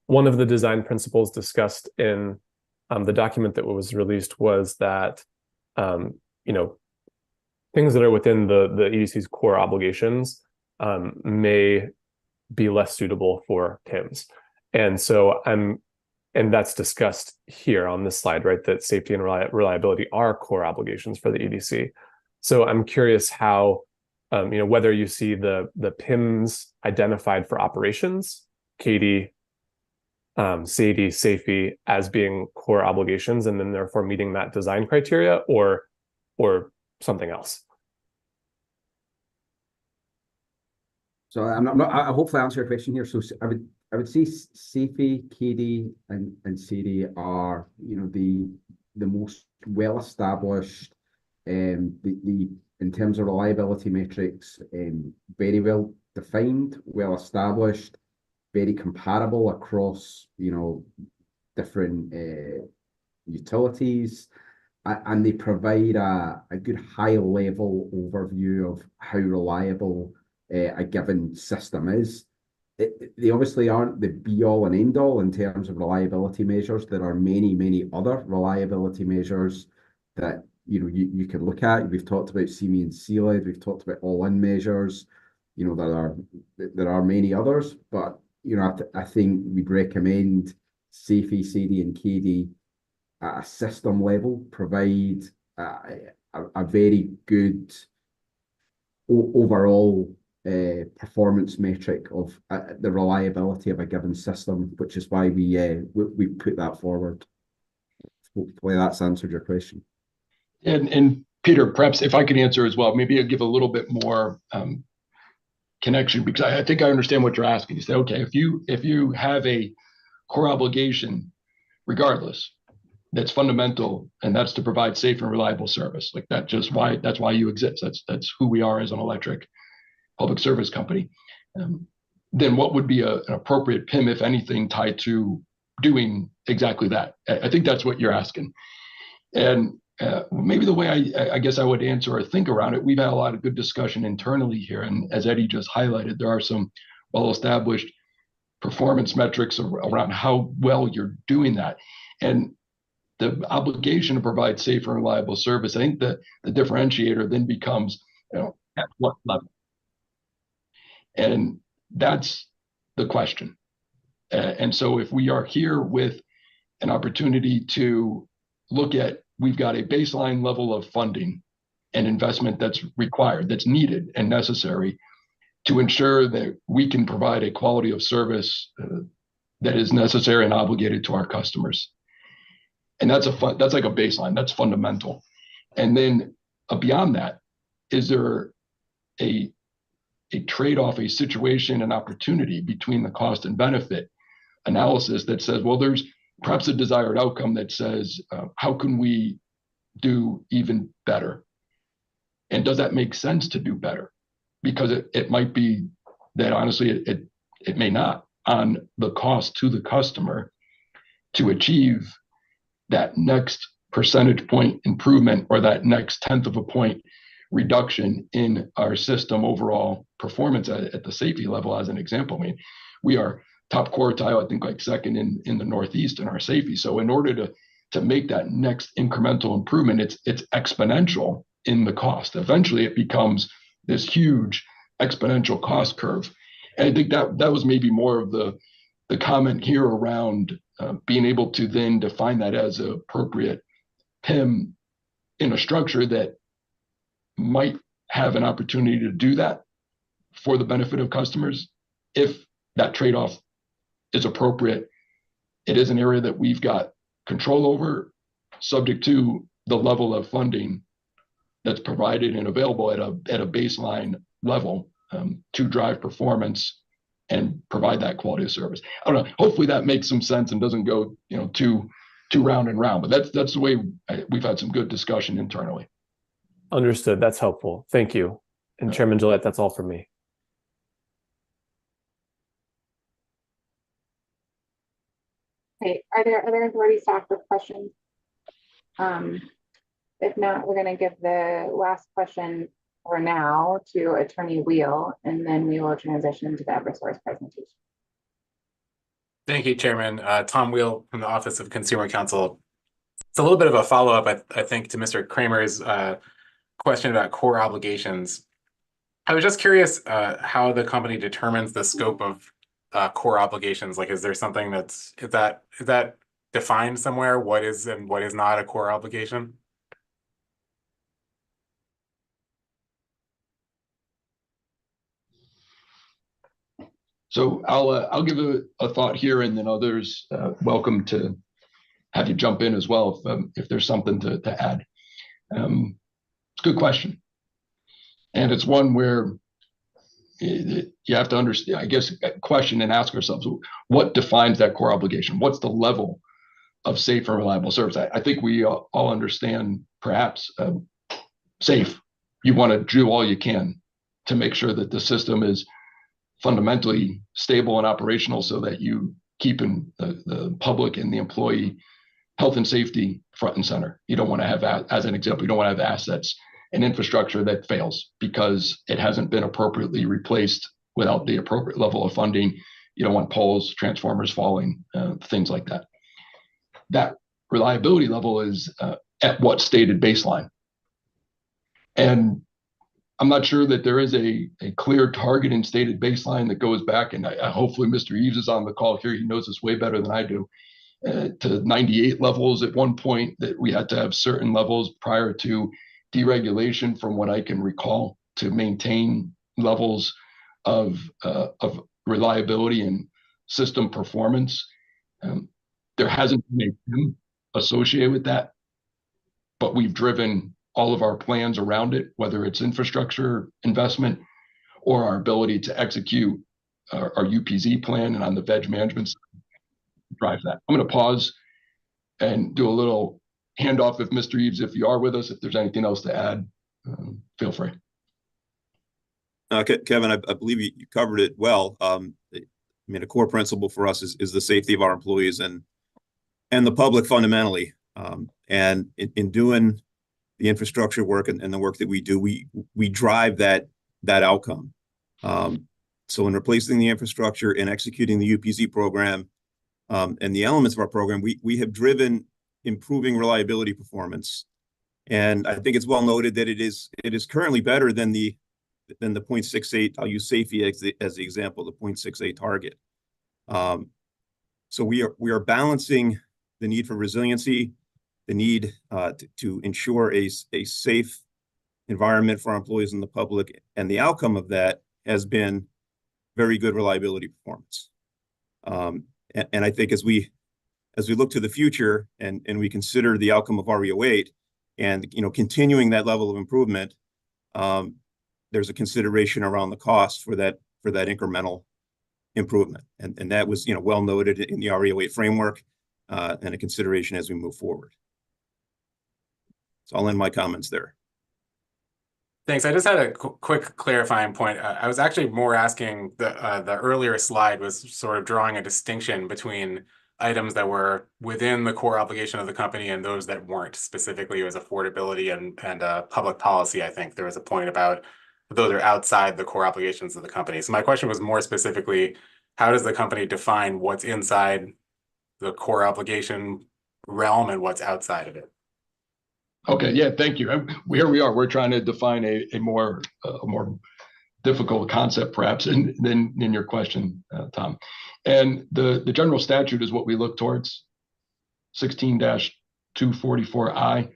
one of the design principles discussed in the document that was released was that things that are within the EDC's core obligations may be less suitable for PIMs. And that's discussed here on this slide, right? That safety and reliability are core obligations for the EDC. So I'm curious how, whether you see the PIMs identified for operations, CAIDI, SAIDI, SAIFI as being core obligations, and then therefore meeting that design criteria, or something else. So I hopefully answer your question here. So I would say SAIFI, CAIDI, and SAIDI are the most well established, in terms of reliability metrics, very well defined, well established, very comparable across different utilities, and they provide a good high level overview of how reliable a given system is. They obviously aren't the be all and end all in terms of reliability measures. There are many other reliability measures that you can look at. We've talked about CME and CLED. We've talked about all-in measures. There are many others, but I think we'd recommend SAIFI, SAIDI, and CAIDI at a system level provide a very good overall performance metric of the reliability of a given system, which is why we put that forward. Hopefully that's answered your question. And Peter, perhaps if I could answer as well, maybe I'll give a little bit more connection, because I think I understand what you're asking. You say, okay, if you have a core obligation, regardless, that's fundamental, and that's to provide safe and reliable service, like that's why you exist. That's who we are as an electric public service company. Then what would be an appropriate PIM, if anything, tied to doing exactly that? I think that's what you're asking. And maybe the way I guess I would answer or think around it, we've had a lot of good discussion internally here. And as Eddie just highlighted, there are some well-established performance metrics around how well you're doing that. And the obligation to provide safe and reliable service, I think the differentiator then becomes, at what level? And that's the question. And so if we are here with an opportunity to look at, we've got a baseline level of funding and investment that's required, that's needed and necessary to ensure that we can provide a quality of service that is necessary and obligated to our customers. And that's like a baseline, that's fundamental. And then beyond that, is there a trade-off, a situation, an opportunity between the cost and benefit analysis that says, well, there's perhaps a desired outcome that says, how can we do even better? And does that make sense to do better? Because it might be that honestly, it may not on the cost to the customer to achieve that next percentage point improvement or that next 1/10 of a point reduction in our system overall performance at the safety level. As an example, I mean, we are top quartile, I think like second in the Northeast in our safety. So in order to make that next incremental improvement, it's exponential in the cost. Eventually it becomes this huge exponential cost curve. And I think that was maybe more of the comment here around being able to then define that as an appropriate PIM in a structure that might have an opportunity to do that for the benefit of customers. If that trade-off is appropriate, it is an area that we've got control over, subject to the level of funding that's provided and available at a baseline level to drive performance and provide that quality of service. I don't know. Hopefully that makes some sense and doesn't go too round and round. But that's the way we've had some good discussion internally. Understood. That's helpful. Thank you. And Chairman Gillette, that's all from me. Okay, are there other authority staff with questions? If not, we're going to give the last question for now to Attorney Wheel, and then we will transition to the Eversource presentation. Thank you, Chairman. Tom Wheel from the Office of Consumer Counsel. It's a little bit of a follow-up, I think, to Mr. Kramer's question about core obligations. I was just curious how the company determines the scope of core obligations. Like, is there something is that defined somewhere? What is and what is not a core obligation? So I'll give a thought here, and then others welcome to have you jump in as well if there's something to add. It's a good question, and it's one where you have to understand, I guess, question and ask ourselves, what defines that core obligation? What's the level of safe and reliable service? I think we all understand, perhaps, safe. You want to do all you can to make sure that the system is fundamentally stable and operational so that you keep in the public and the employee health and safety front and center. You don't want to have, as an example, you don't want to have assets and infrastructure that fails because it hasn't been appropriately replaced without the appropriate level of funding. You don't want poles, transformers falling, things like that. That reliability level is at what stated baseline. And I'm not sure that there is a clear target and stated baseline that goes back, and hopefully Mr. Eves is on the call here. He knows this way better than I do, to 98 levels at one point, that we had to have certain levels prior to deregulation, from what I can recall, to maintain levels of reliability and system performance. There hasn't been a PIM associated with that, but we've driven all of our plans around it, whether it's infrastructure investment or our ability to execute our UPZ plan, and on the veg management side, drive that. I'm going to pause and do a little handoff if Mr. Eves, if you are with us, if there's anything else to add, feel free. Kevin, I believe you covered it well. I mean, a core principle for us is the safety of our employees and the public fundamentally. And in doing the infrastructure work and the work that we do, we drive that outcome. So in replacing the infrastructure and executing the UPZ program and the elements of our program, we have driven improving reliability performance. And I think it's well noted that it is currently better than the 0.68. I'll use SAFE as the example, the 0.68 target. So we are balancing the need for resiliency, the need to ensure a safe environment for our employees and the public, and the outcome of that has been very good reliability performance. And I think as we look to the future and we consider the outcome of RE08 and continuing that level of improvement, there's a consideration around the cost for that incremental improvement, and that was well noted in the RE08 framework and a consideration as we move forward. So I'll end my comments there. Thanks. I just had a quick clarifying point. I was actually more asking the earlier slide was sort of drawing a distinction between items that were within the core obligation of the company and those that weren't. Specifically, it was affordability and public policy. I think there was a point about those are outside the core obligations of the company. So my question was more specifically, how does the company define what's inside the core obligation realm and what's outside of it? Okay, yeah, thank you. Here we are. We're trying to define a more difficult concept, perhaps, than your question, Tom. And the general statute is what we look towards, 16-244I,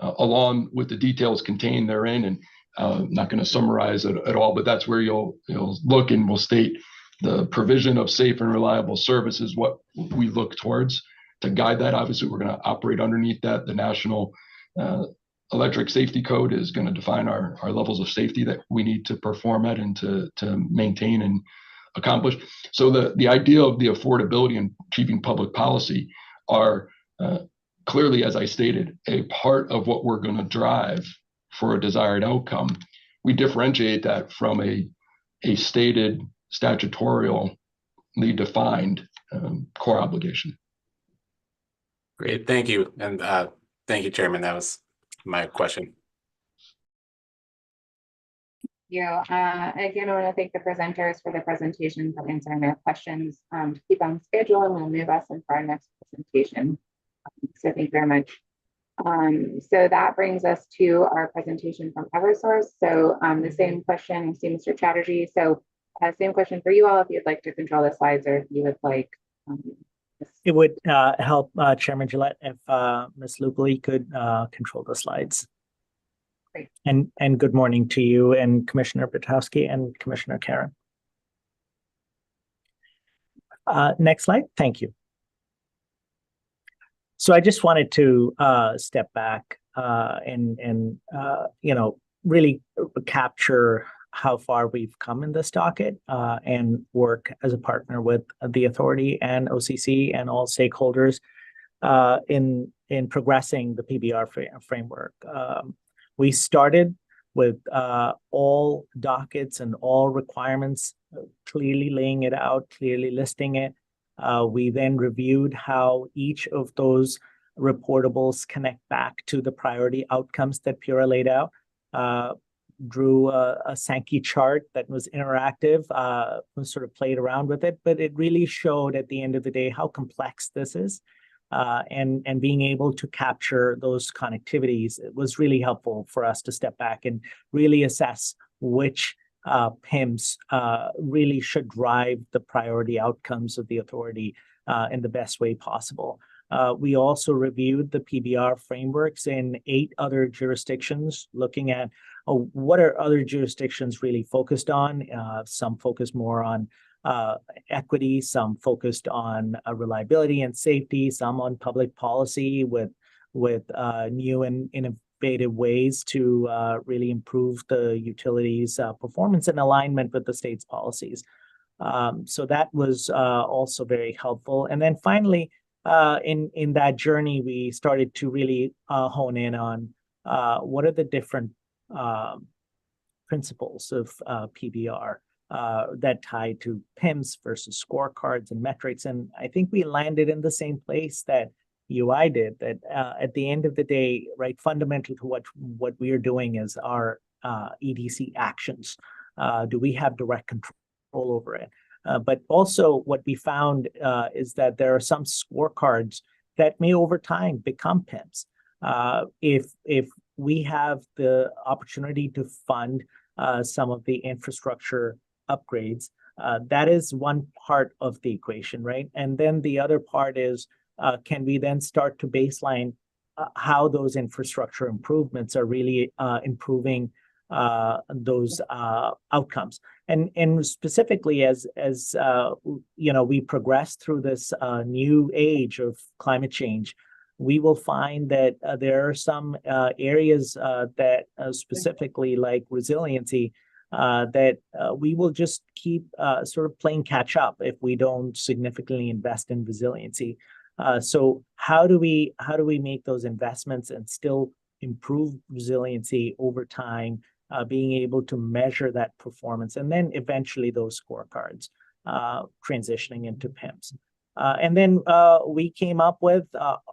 along with the details contained therein. And I'm not going to summarize it at all, but that's where you'll look and we'll state the provision of safe and reliable service is what we look towards to guide that. Obviously, we're going to operate underneath that. The National Electric Safety Code is going to define our levels of safety that we need to perform at and to maintain and accomplish. So the idea of the affordability and achieving public policy are clearly, as I stated, a part of what we're going to drive for a desired outcome. We differentiate that from a stated statutorily defined core obligation. Great, thank you. And thank you, Chairman. That was my question. Yeah, again, I want to thank the presenters for the presentations and answering our questions. To keep on schedule, and we'll move us into our next presentation. So thank you very much. So that brings us to our presentation from Eversource. So the same question, I see Mr. Chatterjee. So same question for you all, if you'd like to control the slides or if you would like. It would help Chairman Gillette if Ms. Lupoli could control the slides. Great. And good morning to you and Commissioner Pitowski and Commissioner Karen. Next slide. Thank you. So I just wanted to step back and really capture how far we've come in this docket and work as a partner with the authority and OCC and all stakeholders in progressing the PBR framework. We started with all dockets and all requirements, clearly laying it out, clearly listing it. We then reviewed how each of those reportables connect back to the priority outcomes that Pura laid out. Drew a Sankey chart that was interactive, sort of played around with it, but it really showed at the end of the day how complex this is. And being able to capture those connectivities, it was really helpful for us to step back and really assess which PIMs really should drive the priority outcomes of the authority in the best way possible. We also reviewed the PBR frameworks in 8 other jurisdictions, looking at what are other jurisdictions really focused on. Some focus more on equity, some focused on reliability and safety, some on public policy with new and innovative ways to really improve the utilities' performance in alignment with the state's policies. So that was also very helpful. And then finally, in that journey, we started to really hone in on what are the different principles of PBR that tie to PIMS versus scorecards and metrics. And I think we landed in the same place that UI did, that at the end of the day, right, fundamental to what we are doing is our EDC actions. Do we have direct control over it? But also what we found is that there are some scorecards that may over time become PIMS. If we have the opportunity to fund some of the infrastructure upgrades, that is one part of the equation, right? And then the other part is, can we then start to baseline how those infrastructure improvements are really improving those outcomes? And specifically as you know, we progress through this new age of climate change, we will find that there are some areas that specifically like resiliency that we will just keep sort of playing catch up if we don't significantly invest in resiliency. So how do we make those investments and still improve resiliency over time, being able to measure that performance, and then eventually those scorecards transitioning into PIMS. And then we came up with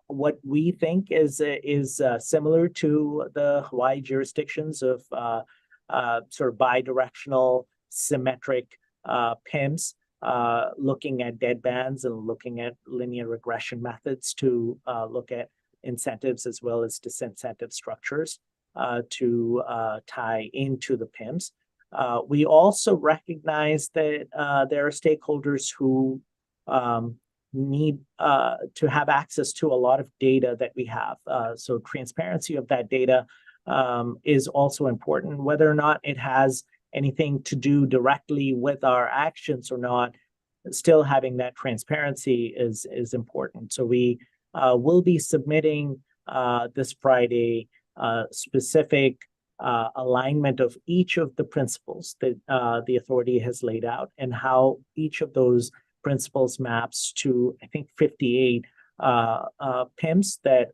what we think is similar to the Hawaii jurisdictions of sort of bidirectional symmetric PIMS, looking at deadbands and looking at linear regression methods to look at incentives as well as disincentive structures to tie into the PIMS. We also recognize that there are stakeholders who need to have access to a lot of data that we have. So transparency of that data is also important. Whether or not it has anything to do directly with our actions or not, still having that transparency is important. So we will be submitting this Friday specific alignment of each of the principles that the authority has laid out, and how each of those principles maps to, I think, 58 PIMS that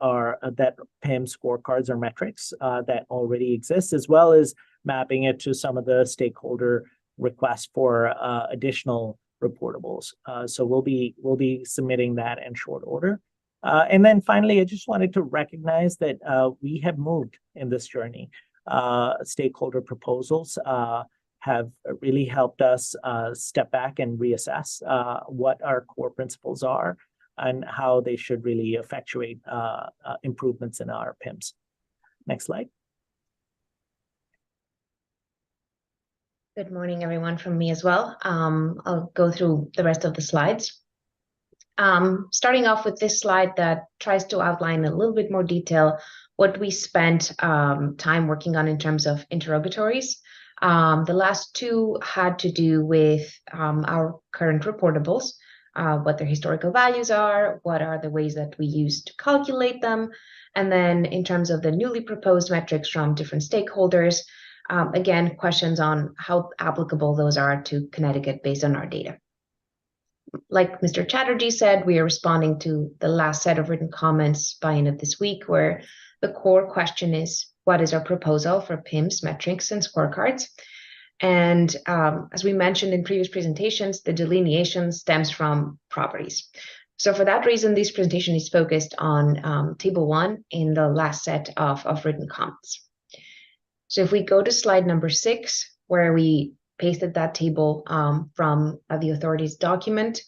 PIMS scorecards or metrics that already exist, as well as mapping it to some of the stakeholder requests for additional reportables. So we'll be submitting that in short order. And then finally, I just wanted to recognize that we have moved in this journey. Stakeholder proposals have really helped us step back and reassess what our core principles are and how they should really effectuate improvements in our PIMS. Next slide. Good morning, everyone, from me as well. I'll go through the rest of the slides. Starting off with this slide that tries to outline a little bit more detail what we spent time working on in terms of interrogatories. The last two had to do with our current reportables, what their historical values are, what are the ways that we use to calculate them, and then in terms of the newly proposed metrics from different stakeholders, again, questions on how applicable those are to Connecticut based on our data. Like Mr. Chatterjee said, we are responding to the last set of written comments by end of this week, where the core question is, what is our proposal for PIMS metrics and scorecards? And as we mentioned in previous presentations, the delineation stems from properties. So for that reason, this presentation is focused on table 1 in the last set of written comments. So if we go to slide number 6, where we pasted that table from the authority's document,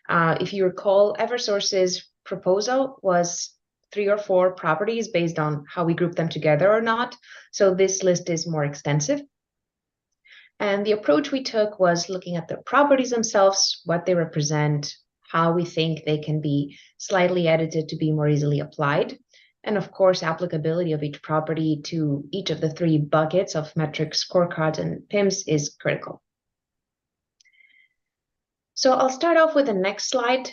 if you recall, Eversource's proposal was 3 or 4 properties based on how we group them together or not. So this list is more extensive. And the approach we took was looking at the properties themselves, what they represent, how we think they can be slightly edited to be more easily applied, and of course, applicability of each property to each of the 3 buckets of metrics, scorecards, and PIMS is critical. So I'll start off with the next slide.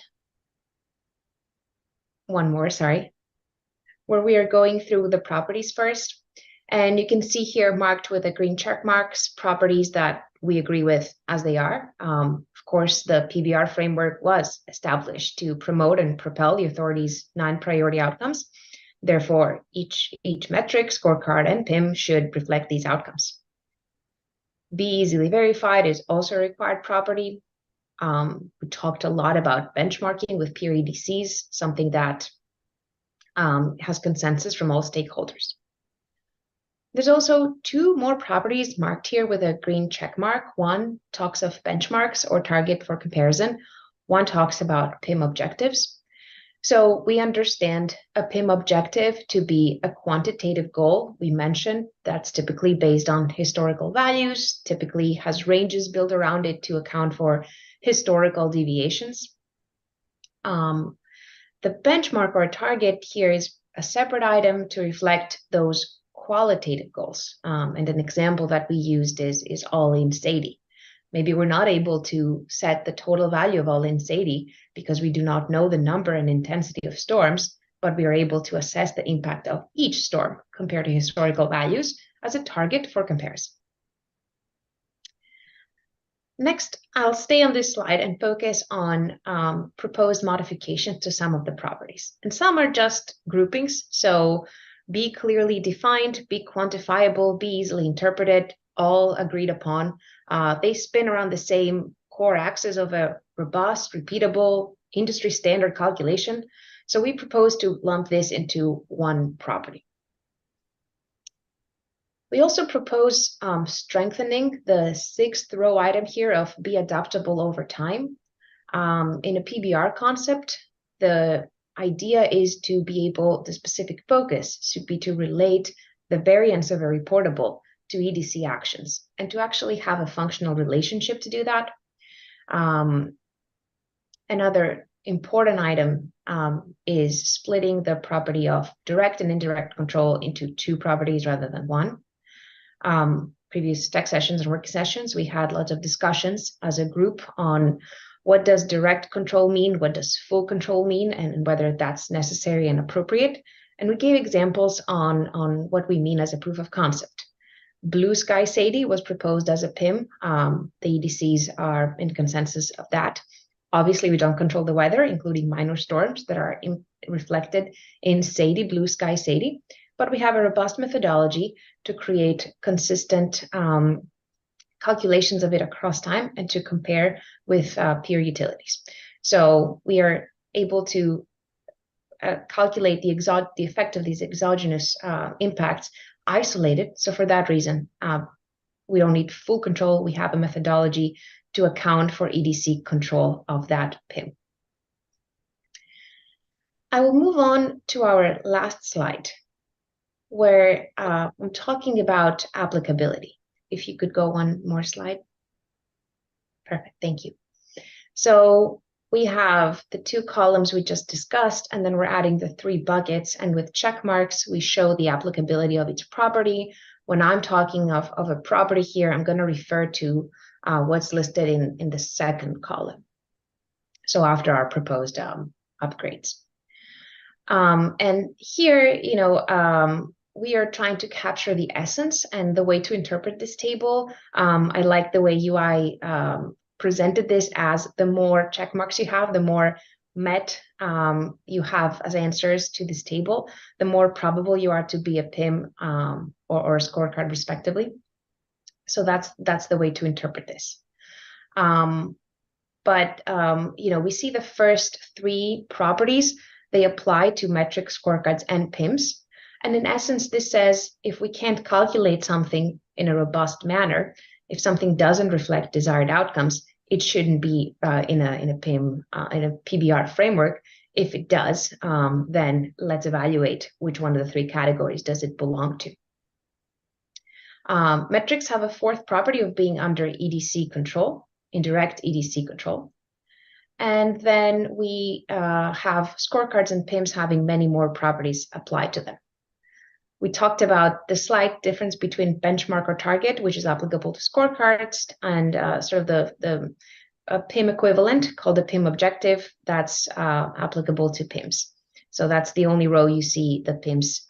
One more, sorry, where we are going through the properties first. And you can see here marked with the green check marks, properties that we agree with as they are. Of course, the PBR framework was established to promote and propel the authority's 9 priority outcomes. Therefore, each metric, scorecard, and PIM should reflect these outcomes. Be easily verified is also a required property. We talked a lot about benchmarking with peer EDCs, something that has consensus from all stakeholders. There's also 2 more properties marked here with a green check mark. One talks of benchmarks or target for comparison. One talks about PIM objectives. So we understand a PIM objective to be a quantitative goal. We mentioned that's typically based on historical values, typically has ranges built around it to account for historical deviations. The benchmark or target here is a separate item to reflect those qualitative goals. And an example that we used is all-in SAIDI. Maybe we're not able to set the total value of all-in SAIDI because we do not know the number and intensity of storms, but we are able to assess the impact of each storm compared to historical values as a target for comparison. Next, I'll stay on this slide and focus on proposed modifications to some of the properties. And some are just groupings, so be clearly defined, be quantifiable, be easily interpreted, all agreed upon. They spin around the same core axis of a robust, repeatable, industry standard calculation. So we propose to lump this into one property. We also propose strengthening the 6th row item here of be adaptable over time. In a PBR concept, the idea is to be able, the specific focus should be to relate the variance of a reportable to EDC actions and to actually have a functional relationship to do that. Another important item is splitting the property of direct and indirect control into 2 properties rather than 1. Previous tech sessions and work sessions, we had lots of discussions as a group on what does direct control mean, what does full control mean, and whether that's necessary and appropriate. And we gave examples on what we mean as a proof of concept. Blue Sky SAIDI was proposed as a PIM. The EDCs are in consensus of that. Obviously, we don't control the weather, including minor storms that are reflected in SAIDI, Blue Sky SAIDI, but we have a robust methodology to create consistent calculations of it across time and to compare with peer utilities. So we are able to calculate the effect of these exogenous impacts isolated. So for that reason, we don't need full control. We have a methodology to account for EDC control of that PIM. I will move on to our last slide, where I'm talking about applicability. If you could go one more slide. Perfect, thank you. So we have the 2 columns we just discussed, and then we're adding the 3 buckets, and with check marks, we show the applicability of each property. When I'm talking of a property here, I'm gonna refer to what's listed in the 2nd column. So after our proposed upgrades. And here, we are trying to capture the essence and the way to interpret this table. I like the way UI presented this as the more check marks you have, the more met you have as answers to this table, the more probable you are to be a PIM or a scorecard respectively. So that's the way to interpret this. But we see the first 3 properties, they apply to metric scorecards and PIMs. And in essence, this says if we can't calculate something in a robust manner, if something doesn't reflect desired outcomes, it shouldn't be in a PIM, in a PBR framework. If it does, then let's evaluate which one of the 3 categories does it belong to. Metrics have a 4th property of being under EDC control, indirect EDC control. And then we have scorecards and PIMs having many more properties applied to them. We talked about the slight difference between benchmark or target, which is applicable to scorecards, and sort of the PIM equivalent called the PIM objective that's applicable to PIMs. So that's the only row you see the PIMs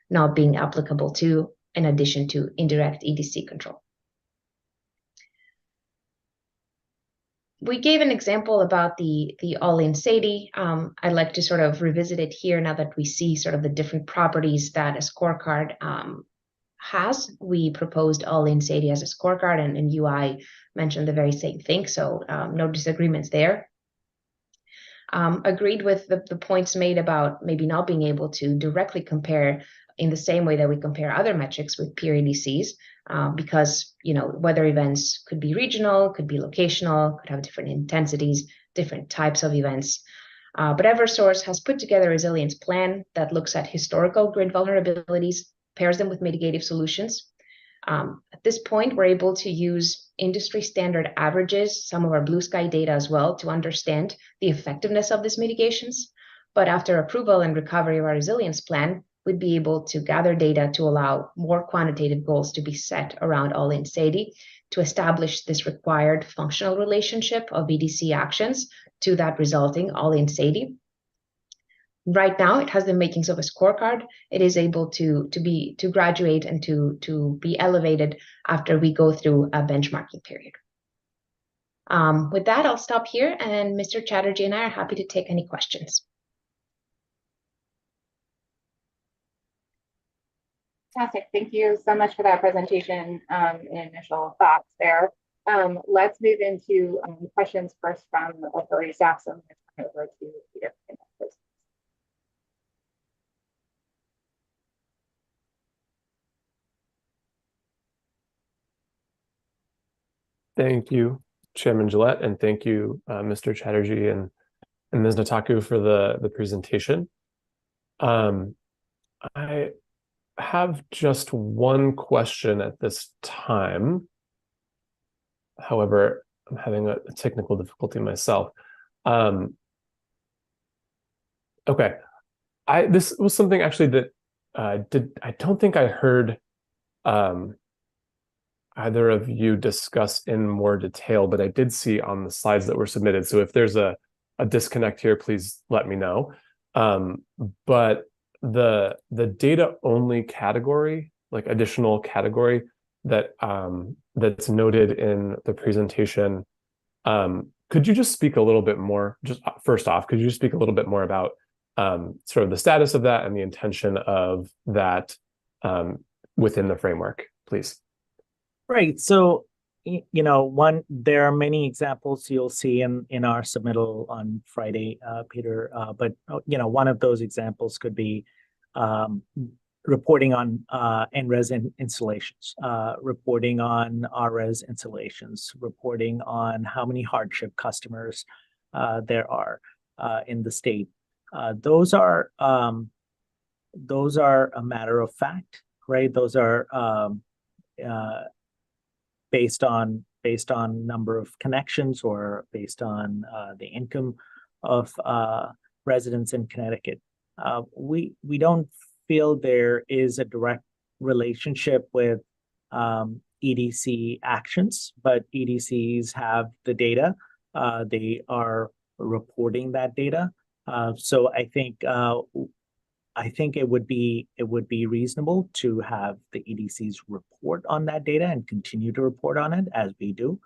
not being applicable to, in addition to indirect EDC control. We gave an example about the all-in SAIDI. I'd like to sort of revisit it here now that we see sort of the different properties that a scorecard has. We proposed all-in SAIDI as a scorecard, and UI mentioned the very same thing, so no disagreements there. agreed with the points made about maybe not being able to directly compare in the same way that we compare other metrics with peer EDCs, because weather events could be regional, could be locational, could have different intensities, different types of events. But Eversource has put together a resilience plan that looks at historical grid vulnerabilities, pairs them with mitigative solutions. At this point, we're able to use industry standard averages, some of our blue sky data as well, to understand the effectiveness of these mitigations. But after approval and recovery of our resilience plan, we'd be able to gather data to allow more quantitative goals to be set around all-in SAIDI to establish this required functional relationship of EDC actions to that resulting all-in SAIDI. Right now, it has the makings of a scorecard. It is able to graduate and to be elevated after we go through a benchmarking period. With that, I'll stop here, and Mr. Chatterjee and I are happy to take any questions. Fantastic. Thank you so much for that presentation and initial thoughts there. Let's move into questions first from the authority staff. So I'm going to turn it over to Peter. Thank you, Chairman Gillette, and thank you, Mr. Chatterjee and Ms. Nataku for the presentation. I have just one question at this time. However, I'm having a technical difficulty myself. Okay, this was something actually that I don't think I heard either of you discuss in more detail, but I did see on the slides that were submitted. So if there's a disconnect here, please let me know. But the data only category, like additional category that that's noted in the presentation, could you just speak a little bit more? Just first off, could you just speak a little bit more about sort of the status of that and the intention of that within the framework, please? Right. So, there are many examples you'll see in our submittal on Friday, Peter. But one of those examples could be reporting on NRES installations, reporting on RRES installations, reporting on how many hardship customers there are in the state. Those are a matter of fact, right? Those are based on number of connections or based on the income of residents in Connecticut. We don't feel there is a direct relationship with EDC actions, but EDCs have the data. They are reporting that data. So I think it would be reasonable to have the EDCs report on that data and continue to report on it as we do.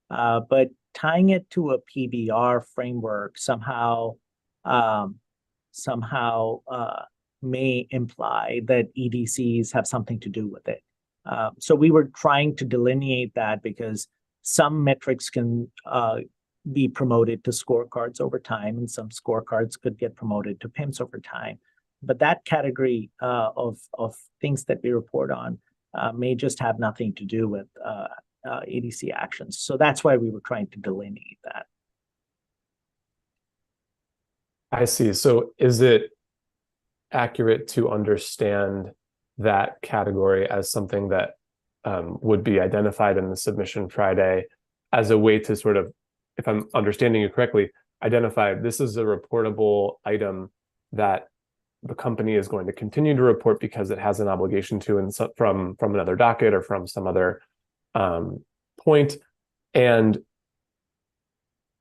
But tying it to a PBR framework somehow may imply that EDCs have something to do with it. So we were trying to delineate that because some metrics can be promoted to scorecards over time, and some scorecards could get promoted to PIMS over time. But that category of things that we report on may just have nothing to do with EDC actions. So that's why we were trying to delineate that. I see. So is it accurate to understand that category as something that would be identified in the submission Friday as a way to sort of, if I'm understanding you correctly, identify this is a reportable item that the company is going to continue to report because it has an obligation to, and so from another docket or from some other point, and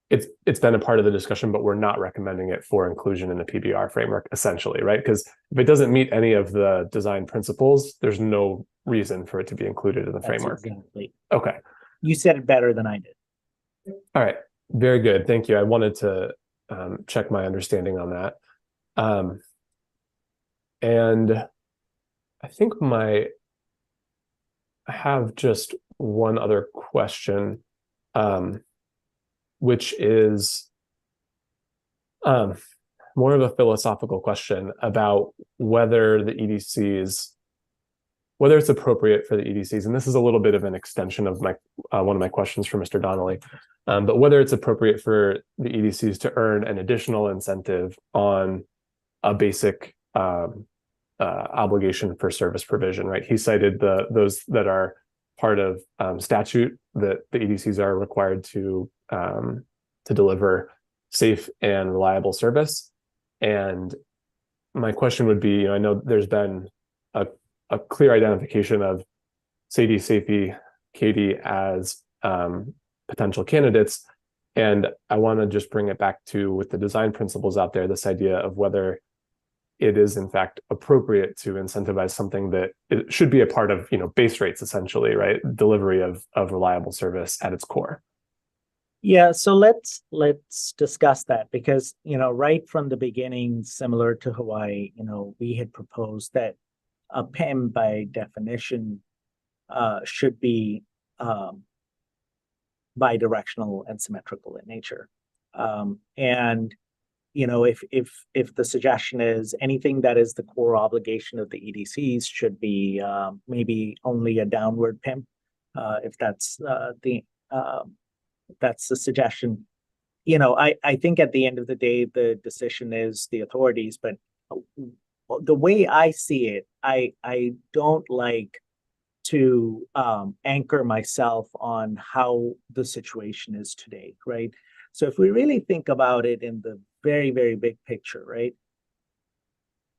it's been a part of the discussion, but we're not recommending it for inclusion in the PBR framework, essentially, right? Because if it doesn't meet any of the design principles, there's no reason for it to be included in the framework. Exactly. Okay. You said it better than I did. All right. Very good. Thank you. I wanted to check my understanding on that. And I think I have just one other question, which is More of a philosophical question about whether the EDCs, whether it's appropriate for the EDCs, and this is a little bit of an extension of my one of my questions for Mr. Donnelly, but whether it's appropriate for the EDCs to earn an additional incentive on a basic obligation for service provision, right? He cited those that are part of statute that the EDCs are required to deliver safe and reliable service. And my question would be, I know there's been a clear identification of Sadie, Safey, Katie as potential candidates. And I want to just bring it back to, with the design principles out there, this idea of whether it is in fact appropriate to incentivize something that it should be a part of, base rates, essentially, right? Delivery of reliable service at its core. Yeah, so let's discuss that, because right from the beginning, similar to Hawaii, we had proposed that a PIM by definition should be bidirectional and symmetrical in nature. And if the suggestion is anything that is the core obligation of the EDCs should be maybe only a downward PIM, if that's the suggestion. I think at the end of the day, the decision is the authorities, but the way I see it, I don't like to anchor myself on how the situation is today, right? So if we really think about it in the very, very big picture, right?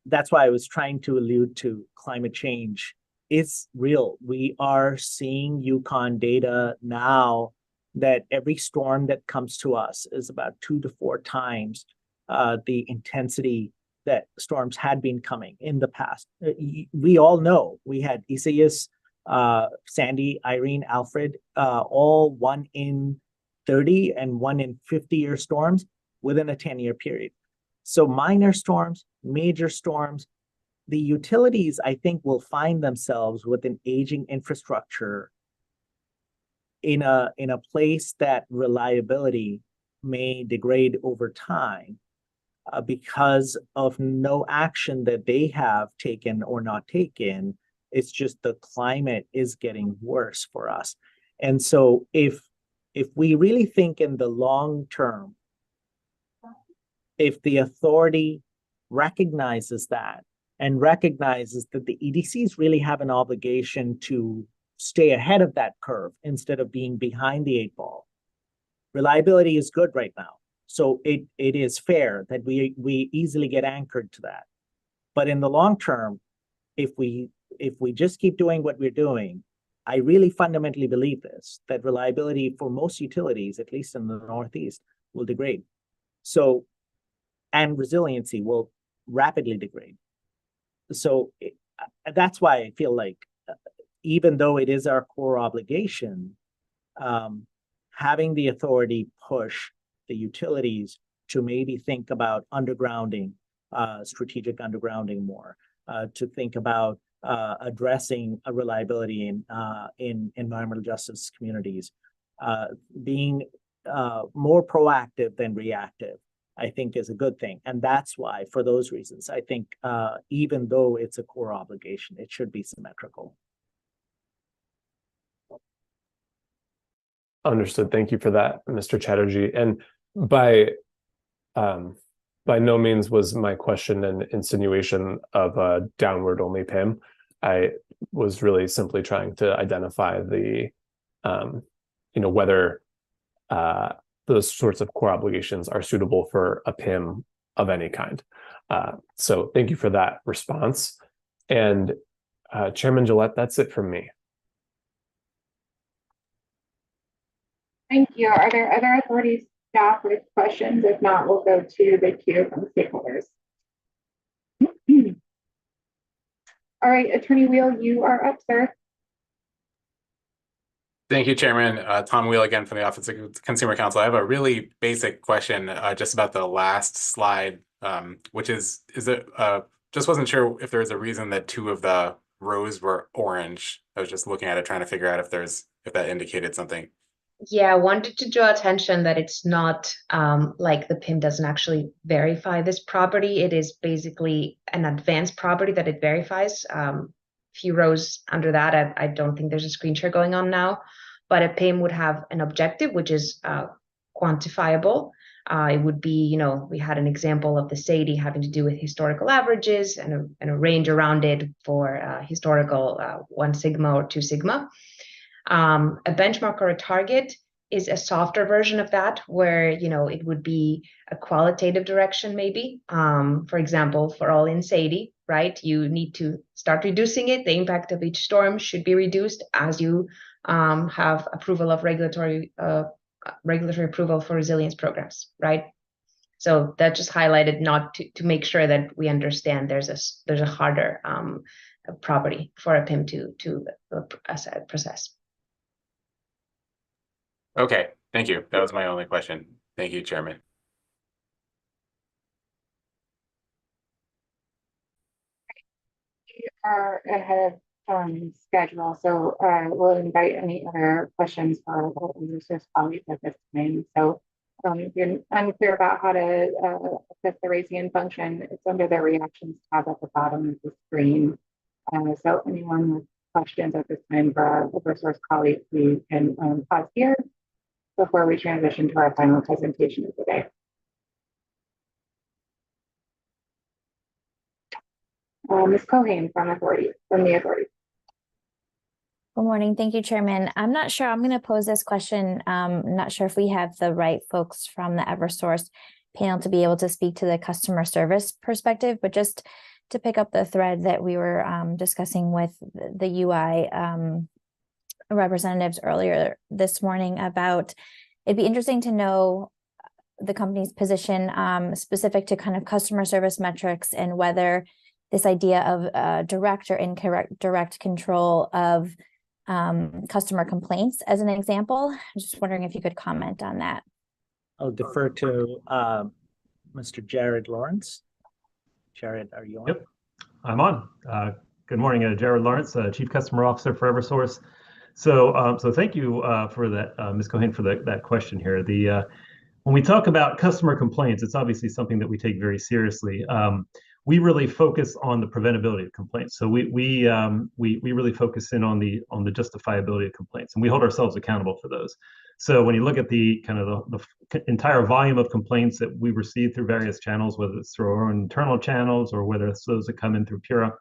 That's why I was trying to allude to climate change is real. We are seeing Yukon data now that every storm that comes to us is about 2 to 4 times the intensity that storms had been coming in the past. We all know we had Isaias, Sandy, Irene, Alfred, all 1 in 30 and 1 in 50-year storms within a 10-year period. So minor storms, major storms, the utilities, I think, will find themselves with an aging infrastructure in a place that reliability may degrade over time because of no action that they have taken or not taken. It's just the climate is getting worse for us. And so if we really think in the long term, if the authority recognizes that and recognizes that the EDCs really have an obligation to stay ahead of that curve instead of being behind the 8 ball. Reliability is good right now. So it is fair that we easily get anchored to that. But in the long term, if we just keep doing what we're doing, I really fundamentally believe this, that reliability for most utilities, at least in the Northeast, will degrade. So, and resiliency will rapidly degrade. So that's why I feel like even though it is our core obligation, having the authority push the utilities to maybe think about undergrounding, strategic undergrounding more, to think about addressing a reliability in environmental justice communities, being more proactive than reactive, I think is a good thing. And that's why, for those reasons, I think even though it's a core obligation, it should be symmetrical. Understood. Thank you for that, Mr. Chatterjee. And by no means was my question an insinuation of a downward only PIM. I was really simply trying to identify the, whether those sorts of core obligations are suitable for a PIM of any kind. So thank you for that response. And Chairman Gillette, that's it from me. Thank you. Are there other authorities, staff with questions? If not, we'll go to the queue from stakeholders. All right, Attorney Wheel, you are up, sir. Thank you, Chairman. Tom Wheel again from the Office of Consumer Counsel. I have a really basic question just about the last slide, which is it, just wasn't sure if there was a reason that 2 of the rows were orange. I was just looking at it, trying to figure out if that indicated something. Yeah, I wanted to draw attention that it's not like the PIM doesn't actually verify this property. It is basically an advanced property that it verifies. Few rows under that, I don't think there's a screen share going on now, but a PIM would have an objective, which is quantifiable. It would be, we had an example of the SAIDI having to do with historical averages and a range around it for historical 1 sigma or 2 sigma. A benchmark or a target is a softer version of that, where it would be a qualitative direction, maybe. For example, for all in SAIDI, right? You need to start reducing it. The impact of each storm should be reduced as you have approval of regulatory approval for resilience programs, right? So that just highlighted not to make sure that we understand there's a harder property for a PIM to process. Okay, thank you. That was my only question. Thank you, Chairman. We are ahead of schedule, so we'll invite any other questions for our resource colleagues at this time. So if you're unclear about how to access the raise hand function, it's under the reactions tab at the bottom of the screen. So anyone with questions at this time for our resource colleagues, we can pause here before we transition to our final presentation of the day. Ms. Cohen from the authority. Good morning. Thank you, Chairman. I'm not sure. I'm going to pose this question. I'm not sure if we have the right folks from the Eversource panel to be able to speak to the customer service perspective, but just to pick up the thread that we were discussing with the UI representatives earlier this morning about, it'd be interesting to know the company's position specific to kind of customer service metrics and whether this idea of direct or indirect control of customer complaints as an example. I'm just wondering if you could comment on that. I'll defer to Mr. Jared Lawrence. Jared, are you on? Yep, I'm on. Good morning, Jared Lawrence, Chief Customer Officer for Eversource. So thank you for that, Ms. Cohen, for that question here. When we talk about customer complaints, it's obviously something that we take very seriously. We really focus on the preventability of complaints. So we really focus in on the justifiability of complaints, and we hold ourselves accountable for those. So when you look at the kind of the entire volume of complaints that we receive through various channels, whether it's through our own internal channels or whether it's those that come in through Pura,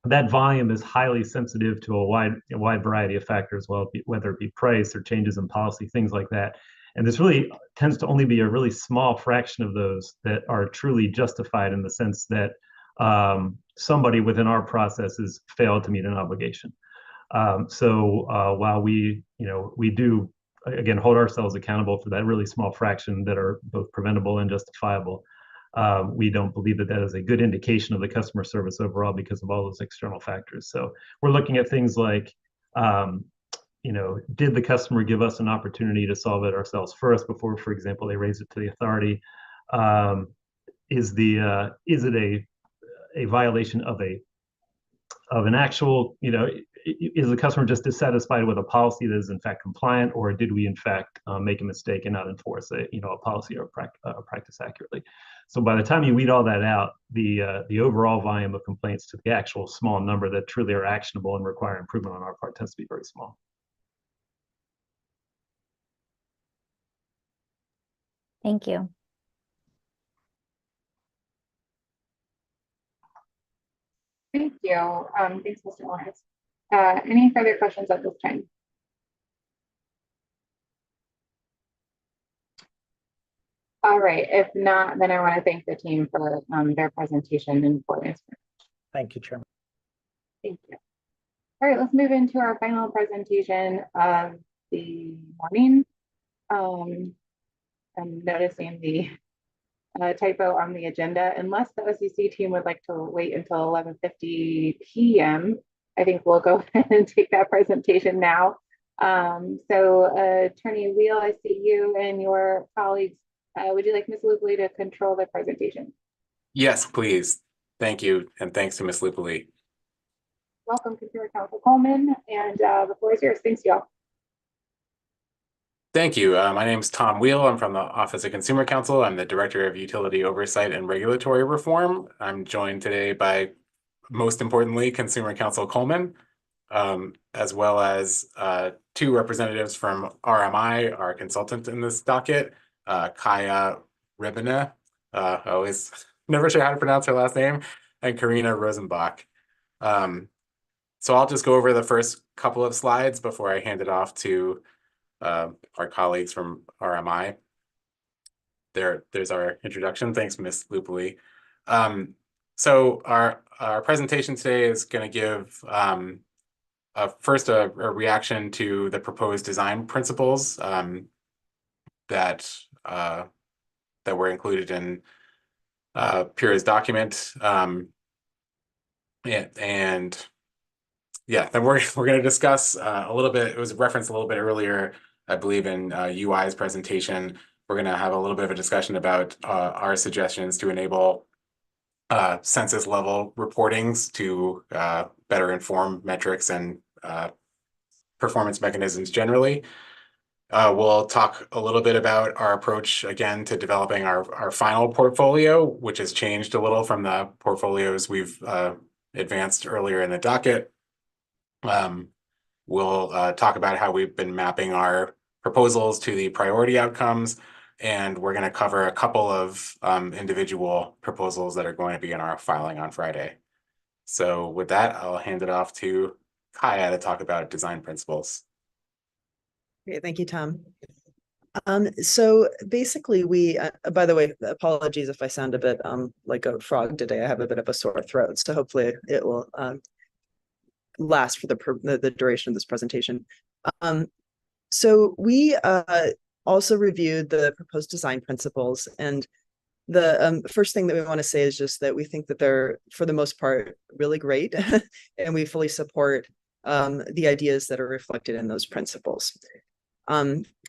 that volume is highly sensitive to a wide variety of factors, whether it be price or changes in policy, things like that. And this really tends to only be a really small fraction of those that are truly justified in the sense that somebody within our processes failed to meet an obligation. So while we do, again, hold ourselves accountable for that really small fraction that are both preventable and justifiable, we don't believe that is a good indication of the customer service overall because of all those external factors. So we're looking at things like, did the customer give us an opportunity to solve it ourselves first before, for example, they raise it to the authority? Is it a violation of an actual, is the customer just dissatisfied with a policy that is in fact compliant, or did we in fact make a mistake and not enforce a policy or a practice accurately? So by the time you weed all that out, the overall volume of complaints to the actual small number that truly are actionable and require improvement on our part tends to be very small. Thank you. Thank you. Thanks, Mr. Lawrence. Any further questions at this time? All right. If not, then I want to thank the team for their presentation and for answering. Thank you, Chairman. Thank you. All right, let's move into our final presentation of the morning. I'm noticing the typo on the agenda. Unless the OCC team would like to wait until 11:50 p.m., I think we'll go ahead and take that presentation now. Attorney Wheel, I see you and your colleagues. Would you like Ms. Lupoli to control the presentation? Yes, please. Thank you, and thanks to Ms. Lupoli. Welcome, Consumer Counsel Coleman, and the floor is yours. Thanks, y'all. Thank you. My name is Tom Wheel. I'm from the Office of Consumer Counsel. I'm the Director of Utility Oversight and Regulatory Reform. I'm joined today by, most importantly, Consumer Counsel Coleman, as well as two representatives from RMI, our consultant in this docket, Kaya Ribina, always never sure how to pronounce her last name, and Karina Rosenbach. So I'll just go over the first couple of slides before I hand it off to our colleagues from RMI. There's our introduction. Thanks, Ms. Lupoli. So our presentation today is going to give first a reaction to the proposed design principles that were included in PURA's document, and yeah, then we're going to discuss a little bit. It was referenced a little bit earlier, I believe, in UI's presentation. We're going to have a little bit of a discussion about our suggestions to enable census level reportings to better inform metrics and performance mechanisms generally. We'll talk a little bit about our approach again to developing our final portfolio, which has changed a little from the portfolios we've advanced earlier in the docket. We'll talk about how we've been mapping our proposals to the priority outcomes, and we're going to cover a couple of individual proposals that are going to be in our filing on Friday. So with that, I'll hand it off to Kaya to talk about design principles. Great, thank you, Tom. So basically we, by the way, apologies if I sound a bit like a frog today. I have a bit of a sore throat, so hopefully it will last for the duration of this presentation. So we also reviewed the proposed design principles, and the first thing that we want to say is just that we think that they're, for the most part, really great, and we fully support the ideas that are reflected in those principles.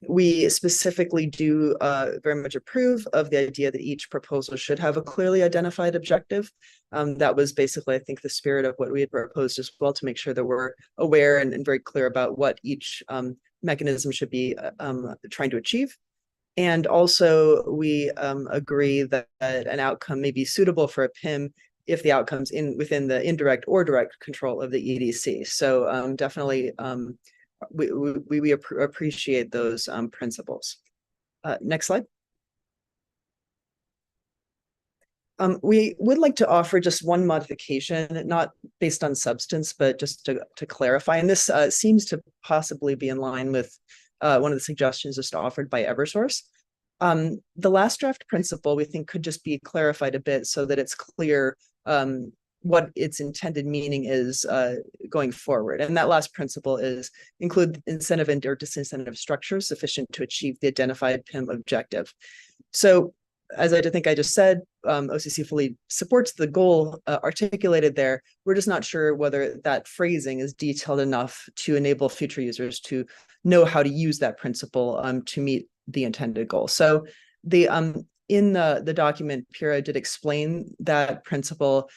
We specifically do very much approve of the idea that each proposal should have a clearly identified objective. That was basically, I think, the spirit of what we had proposed as well, to make sure that we're aware and very clear about what each mechanism should be trying to achieve. And also we agree that an outcome may be suitable for a PIM if the outcome's within the indirect or direct control of the EDC. So definitely we appreciate those principles. Next slide. We would like to offer just one modification, not based on substance, but just to clarify. And this seems to possibly be in line with one of the suggestions just offered by Eversource. The last draft principle, we think, could just be clarified a bit so that it's clear what its intended meaning is going forward. And that last principle is include incentive and or disincentive structures sufficient to achieve the identified PIM objective. So as I think I just said, OCC fully supports the goal articulated there. We're just not sure whether that phrasing is detailed enough to enable future users to know how to use that principle to meet the intended goal. So the in the document, PURA did explain that principle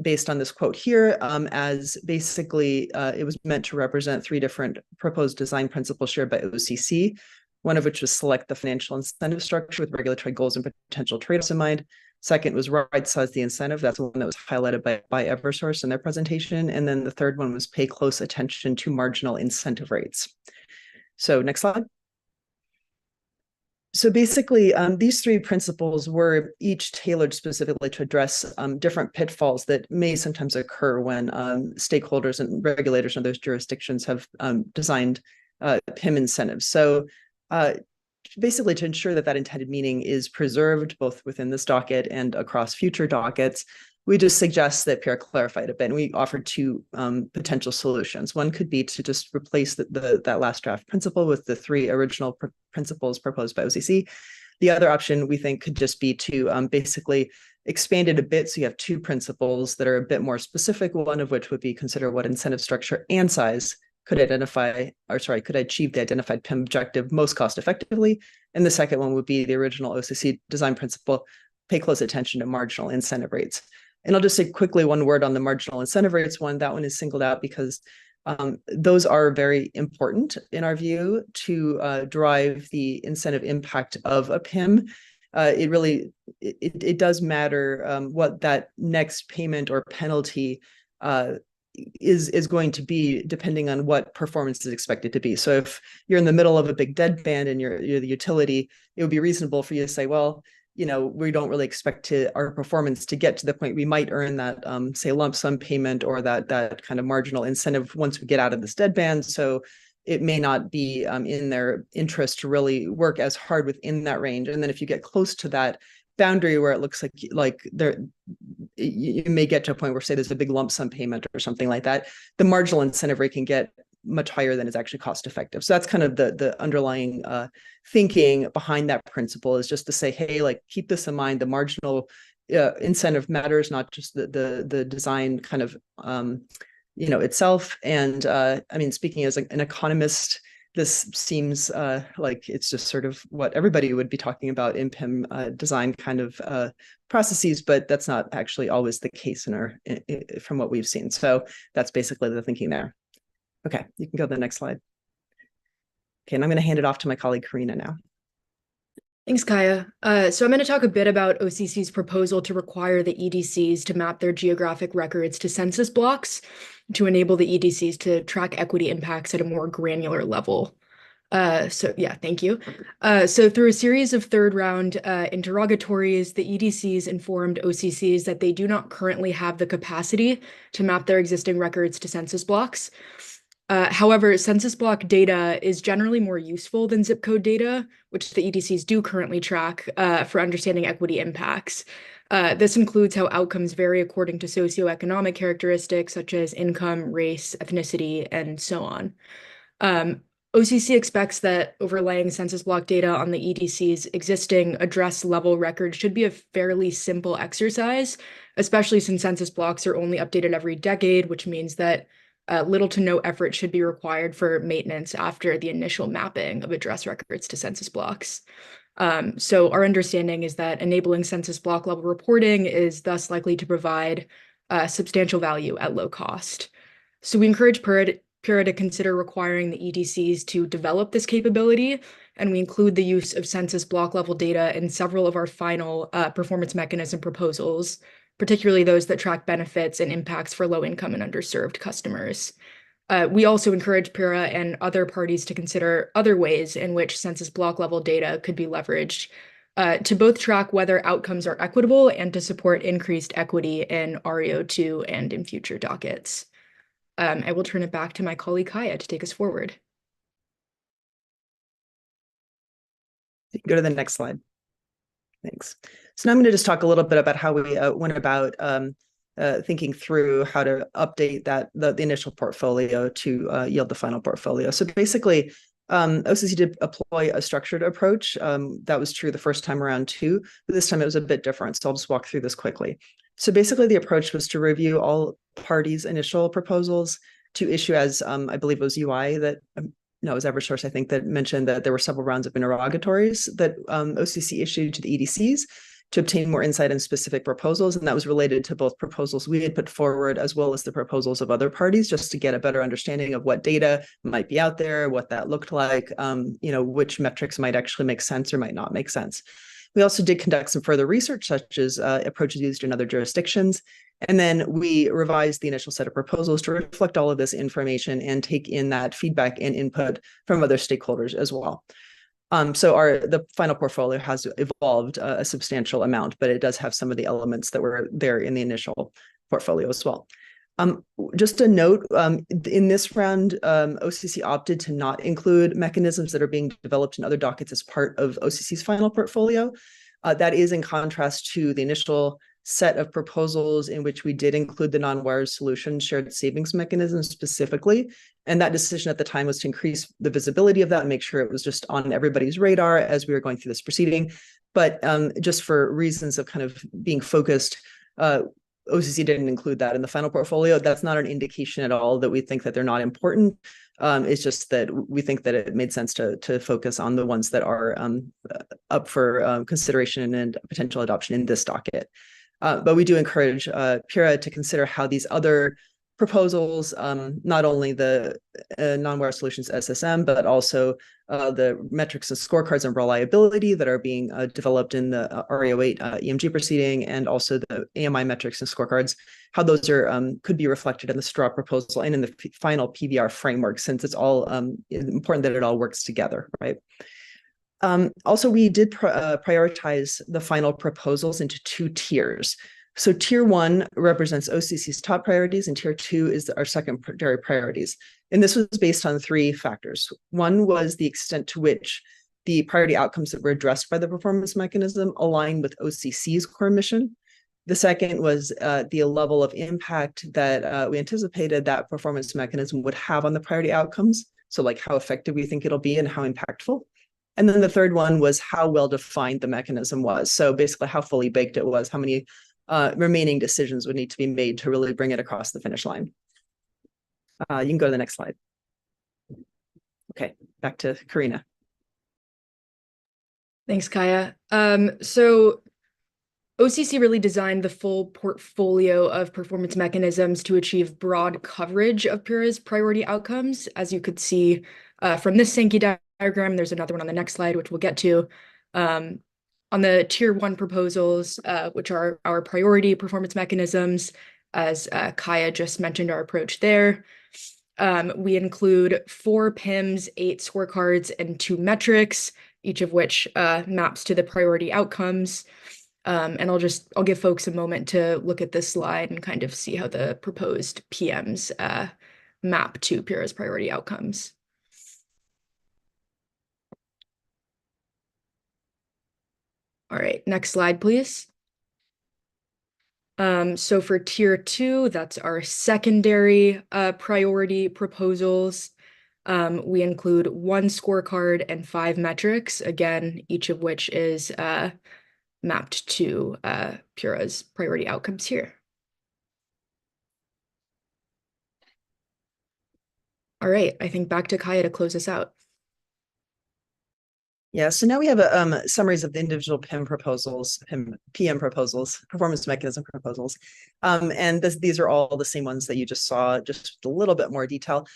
based on this quote here, as basically it was meant to represent three different proposed design principles shared by OCC, one of which was select the financial incentive structure with regulatory goals and potential trade-offs in mind. Second was right-size the incentive. That's the one that was highlighted by Eversource in their presentation. And then the third one was pay close attention to marginal incentive rates. So next slide. So basically, these three principles were each tailored specifically to address different pitfalls that may sometimes occur when stakeholders and regulators in those jurisdictions have designed PIM incentives. So basically, to ensure that that intended meaning is preserved both within this docket and across future dockets, we just suggest that PURA clarify it a bit. And we offered two potential solutions. One could be to just replace that last draft principle with the three original principles proposed by OCC. The other option we think could just be to basically expand it a bit. So you have two principles that are a bit more specific, one of which would be consider what incentive structure and size could achieve the identified PIM objective most cost effectively. And the second one would be the original OCC design principle, pay close attention to marginal incentive rates. And I'll just say quickly one word on the marginal incentive rates one. That one is singled out because Those are very important in our view to drive the incentive impact of a PIM. It does matter what that next payment or penalty is going to be depending on what performance is expected to be. So if you're in the middle of a big deadband and you're the utility, it would be reasonable for you to say, well, we don't really expect our performance to get to the point we might earn that, say, lump sum payment or that kind of marginal incentive once we get out of this deadband. So it may not be in their interest to really work as hard within that range. And then if you get close to that boundary where it looks like you may get to a point where, say, there's a big lump sum payment or something like that, the marginal incentive rate can get much higher than is actually cost effective. So that's kind of the underlying thinking behind that principle, is just to say, hey, like, keep this in mind. The marginal incentive matters, not just the design kind of itself. And I mean, speaking as an economist, this seems like it's just sort of what everybody would be talking about in PIM design kind of processes, but that's not actually always the case from what we've seen. So that's basically the thinking there. Okay, you can go to the next slide. Okay, and I'm going to hand it off to my colleague Karina now. Thanks, Kaya. So I'm going to talk a bit about OCC's proposal to require the EDCs to map their geographic records to census blocks to enable the EDCs to track equity impacts at a more granular level. So yeah, thank you. So through a series of third round interrogatories, the EDCs informed OCCs that they do not currently have the capacity to map their existing records to census blocks. However, census block data is generally more useful than zip code data, which the EDCs do currently track for understanding equity impacts. This includes how outcomes vary according to socioeconomic characteristics such as income, race, ethnicity, and so on. OCC expects that overlaying census block data on the EDC's existing address level record should be a fairly simple exercise, especially since census blocks are only updated every decade, which means that little to no effort should be required for maintenance after the initial mapping of address records to census blocks. So our understanding is that enabling census block level reporting is thus likely to provide substantial value at low cost. So we encourage PURA to consider requiring the EDCs to develop this capability, and we include the use of census block level data in several of our final performance mechanism proposals, particularly those that track benefits and impacts for low-income and underserved customers. We also encourage PURA and other parties to consider other ways in which census block level data could be leveraged to both track whether outcomes are equitable and to support increased equity in REO2 and in future dockets. I will turn it back to my colleague Kaya to take us forward. You can go to the next slide. Thanks. So now I'm going to just talk a little bit about how we went about thinking through how to update the initial portfolio to yield the final portfolio. So basically, OCC did employ a structured approach. That was true the first time around too, but this time it was a bit different. So I'll just walk through this quickly. So basically, the approach was to review all parties' initial proposals to issue as, I believe it was UI that, no, it was Eversource, I think, that mentioned that there were several rounds of interrogatories that OCC issued to the EDCs to obtain more insight on specific proposals. And that was related to both proposals we had put forward as well as the proposals of other parties, just to get a better understanding of what data might be out there, what that looked like, which metrics might actually make sense or might not make sense. We also did conduct some further research, such as approaches used in other jurisdictions. And then we revised the initial set of proposals to reflect all of this information and take in that feedback and input from other stakeholders as well. So the final portfolio has evolved a substantial amount, but it does have some of the elements that were there in the initial portfolio as well. Just a note, in this round, OCC opted to not include mechanisms that are being developed in other dockets as part of OCC's final portfolio. That is in contrast to the initial set of proposals in which we did include the non-wires solution shared savings mechanism specifically. And that decision at the time was to increase the visibility of that and make sure it was just on everybody's radar as we were going through this proceeding. But just for reasons of kind of being focused, OCC didn't include that in the final portfolio. That's not an indication at all that we think that they're not important. It's just that we think that it made sense to focus on the ones that are up for consideration and potential adoption in this docket. But we do encourage PURA to consider how these other proposals, not only the non-wire solutions SSM, but also the metrics and scorecards and reliability that are being developed in the RE08 EMG proceeding, and also the AMI metrics and scorecards, how those are could be reflected in the straw proposal and in the final PBR framework, since it's all important that it all works together, right? Also, we did prioritize the final proposals into 2 tiers. So tier 1 represents OCC's top priorities, and tier 2 is our secondary priorities. And this was based on 3 factors. One was the extent to which the priority outcomes that were addressed by the performance mechanism align with OCC's core mission. The second was the level of impact that we anticipated that performance mechanism would have on the priority outcomes. So like how effective we think it'll be and how impactful. And then the third one was how well defined the mechanism was. So basically how fully baked it was, how many remaining decisions would need to be made to really bring it across the finish line. You can go to the next slide. Okay, back to Karina. Thanks, Kaya. So OCC really designed the full portfolio of performance mechanisms to achieve broad coverage of PURA's priority outcomes. As you could see from this Sankey diagram, there's another one on the next slide, which we'll get to. On the tier 1 proposals, which are our priority performance mechanisms, as Kaya just mentioned our approach there, we include 4 PIMs, 8 scorecards, and 2 metrics, each of which maps to the priority outcomes. And I'll give folks a moment to look at this slide and kind of see how the proposed PMs map to PURA's priority outcomes. All right, next slide, please. So for tier 2, that's our secondary priority proposals. We include 1 scorecard and 5 metrics, again, each of which is mapped to PURA's priority outcomes here. All right, I think back to Kaya to close us out. Yeah, so now we have summaries of the individual PM proposals, performance mechanism proposals. And these are all the same ones that you just saw, just a little bit more detail.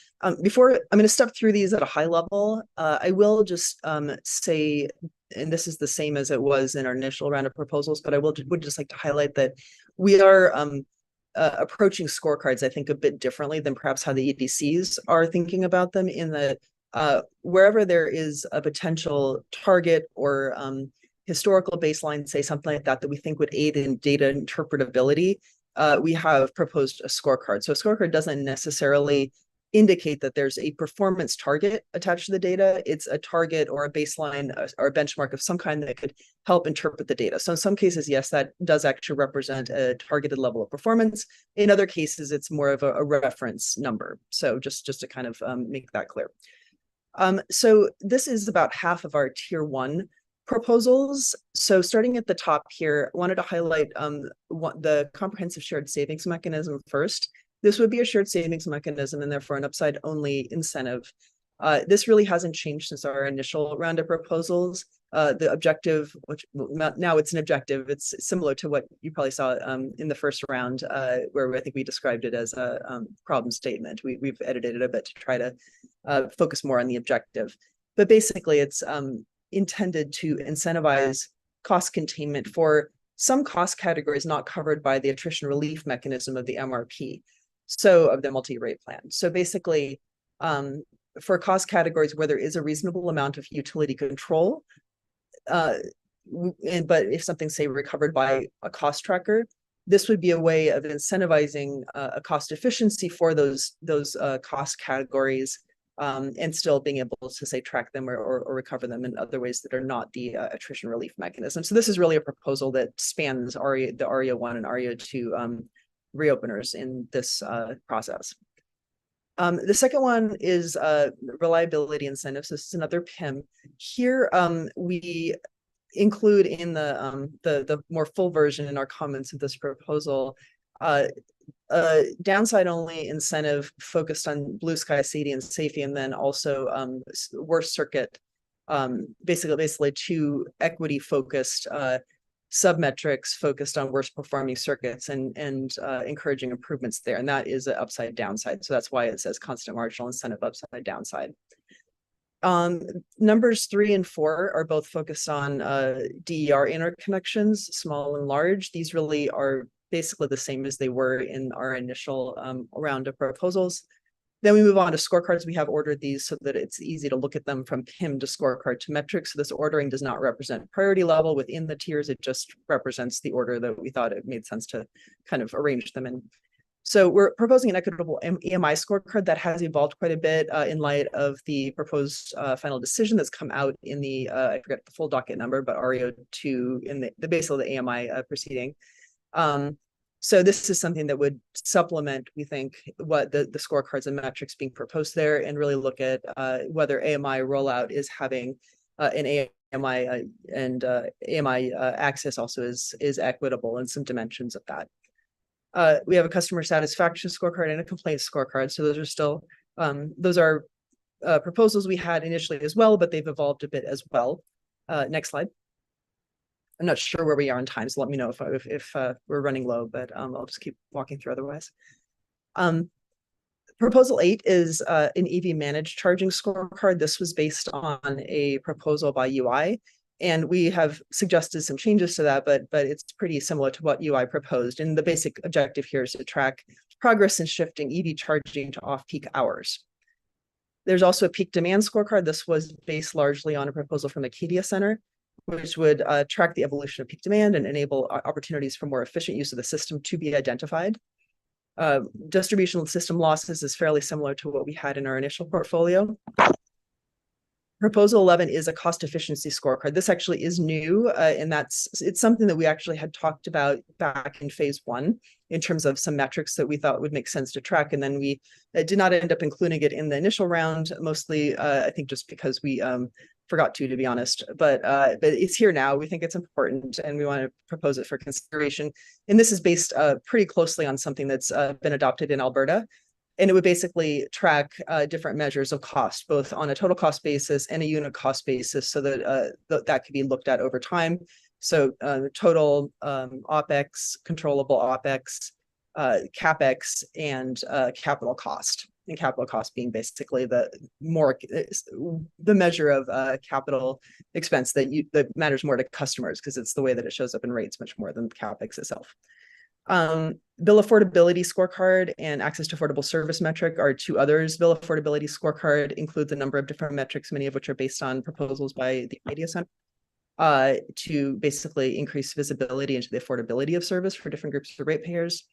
Before I'm going to step through these at a high level, I will just say, and this is the same as it was in our initial round of proposals, but I would just like to highlight that we are approaching scorecards, I think, a bit differently than perhaps how the EDCs are thinking about them, in that wherever there is a potential target or historical baseline, say something like that, that we think would aid in data interpretability, we have proposed a scorecard. So a scorecard doesn't necessarily indicate that there's a performance target attached to the data. It's a target or a baseline or a benchmark of some kind that could help interpret the data. So in some cases, yes, that does actually represent a targeted level of performance. In other cases, it's more of a reference number. So just to kind of make that clear. So this is about half of our tier 1 proposals. So starting at the top here, I wanted to highlight the comprehensive shared savings mechanism first. This would be a shared savings mechanism and therefore an upside only incentive. This really hasn't changed since our initial round of proposals. The objective, which now it's an objective, it's similar to what you probably saw in the first round, where I think we described it as a problem statement. We've edited it a bit to try to focus more on the objective. But basically, it's intended to incentivize cost containment for some cost categories not covered by the attrition relief mechanism of the MRP, so of the multi-rate plan. So basically, for cost categories where there is a reasonable amount of utility control, but if something's, say, recovered by a cost tracker, this would be a way of incentivizing a cost efficiency for those cost categories, and still being able to, say, track them or recover them in other ways that are not the attrition relief mechanism. So this is really a proposal that spans the REO1 and REO2 reopeners in this process. The second one is reliability incentives. This is another PIM. Here, we include in the more full version in our comments of this proposal, downside only incentive focused on blue sky safety and safety, and then also worst circuit, basically 2 equity focused submetrics focused on worst performing circuits and encouraging improvements there. And that is an upside downside. So that's why it says constant marginal incentive upside downside. Numbers 3 and 4 are both focused on DER interconnections, small and large. These really are basically the same as they were in our initial round of proposals. Then we move on to scorecards. We have ordered these so that it's easy to look at them from PIM to scorecard to metrics. So this ordering does not represent priority level within the tiers. It just represents the order that we thought it made sense to kind of arrange them in. So we're proposing an equitable EMI scorecard that has evolved quite a bit in light of the proposed final decision that's come out in the, I forget the full docket number, but REO2 in the basically the AMI proceeding. So this is something that would supplement, we think, what the scorecards and metrics being proposed there, and really look at whether AMI rollout is having an AMI and AMI access also is equitable in some dimensions of that. We have a customer satisfaction scorecard and a complaints scorecard. So those are still, those are proposals we had initially as well, but they've evolved a bit as well. Next slide. I'm not sure where we are on time, so let me know if we're running low, but I'll just keep walking through otherwise. Proposal 8 is an EV managed charging scorecard. This was based on a proposal by UI. And we have suggested some changes to that, but it's pretty similar to what UI proposed. And the basic objective here is to track progress in shifting EV charging to off-peak hours. There's also a peak demand scorecard. This was based largely on a proposal from Acadia Center, which would track the evolution of peak demand and enable opportunities for more efficient use of the system to be identified. Distribution system losses is fairly similar to what we had in our initial portfolio. Proposal 11 is a cost efficiency scorecard. This actually is new, and it's something that we actually had talked about back in phase 1 in terms of some metrics that we thought would make sense to track. And then we did not end up including it in the initial round, mostly I think just because we forgot to be honest, but it's here now. We think it's important and we want to propose it for consideration. And this is based pretty closely on something that's been adopted in Alberta. And it would basically track different measures of cost, both on a total cost basis and a unit cost basis, so that that could be looked at over time. So total OPEX, controllable OPEX, CAPEX, and capital cost. And capital cost being basically the measure of capital expense that matters more to customers, because it's the way that it shows up in rates much more than CAPEX itself. Bill affordability scorecard and access to affordable service metric are two others. Bill affordability scorecard includes a number of different metrics, many of which are based on proposals by the Acadia Center to basically increase visibility into the affordability of service for different groups of ratepayers.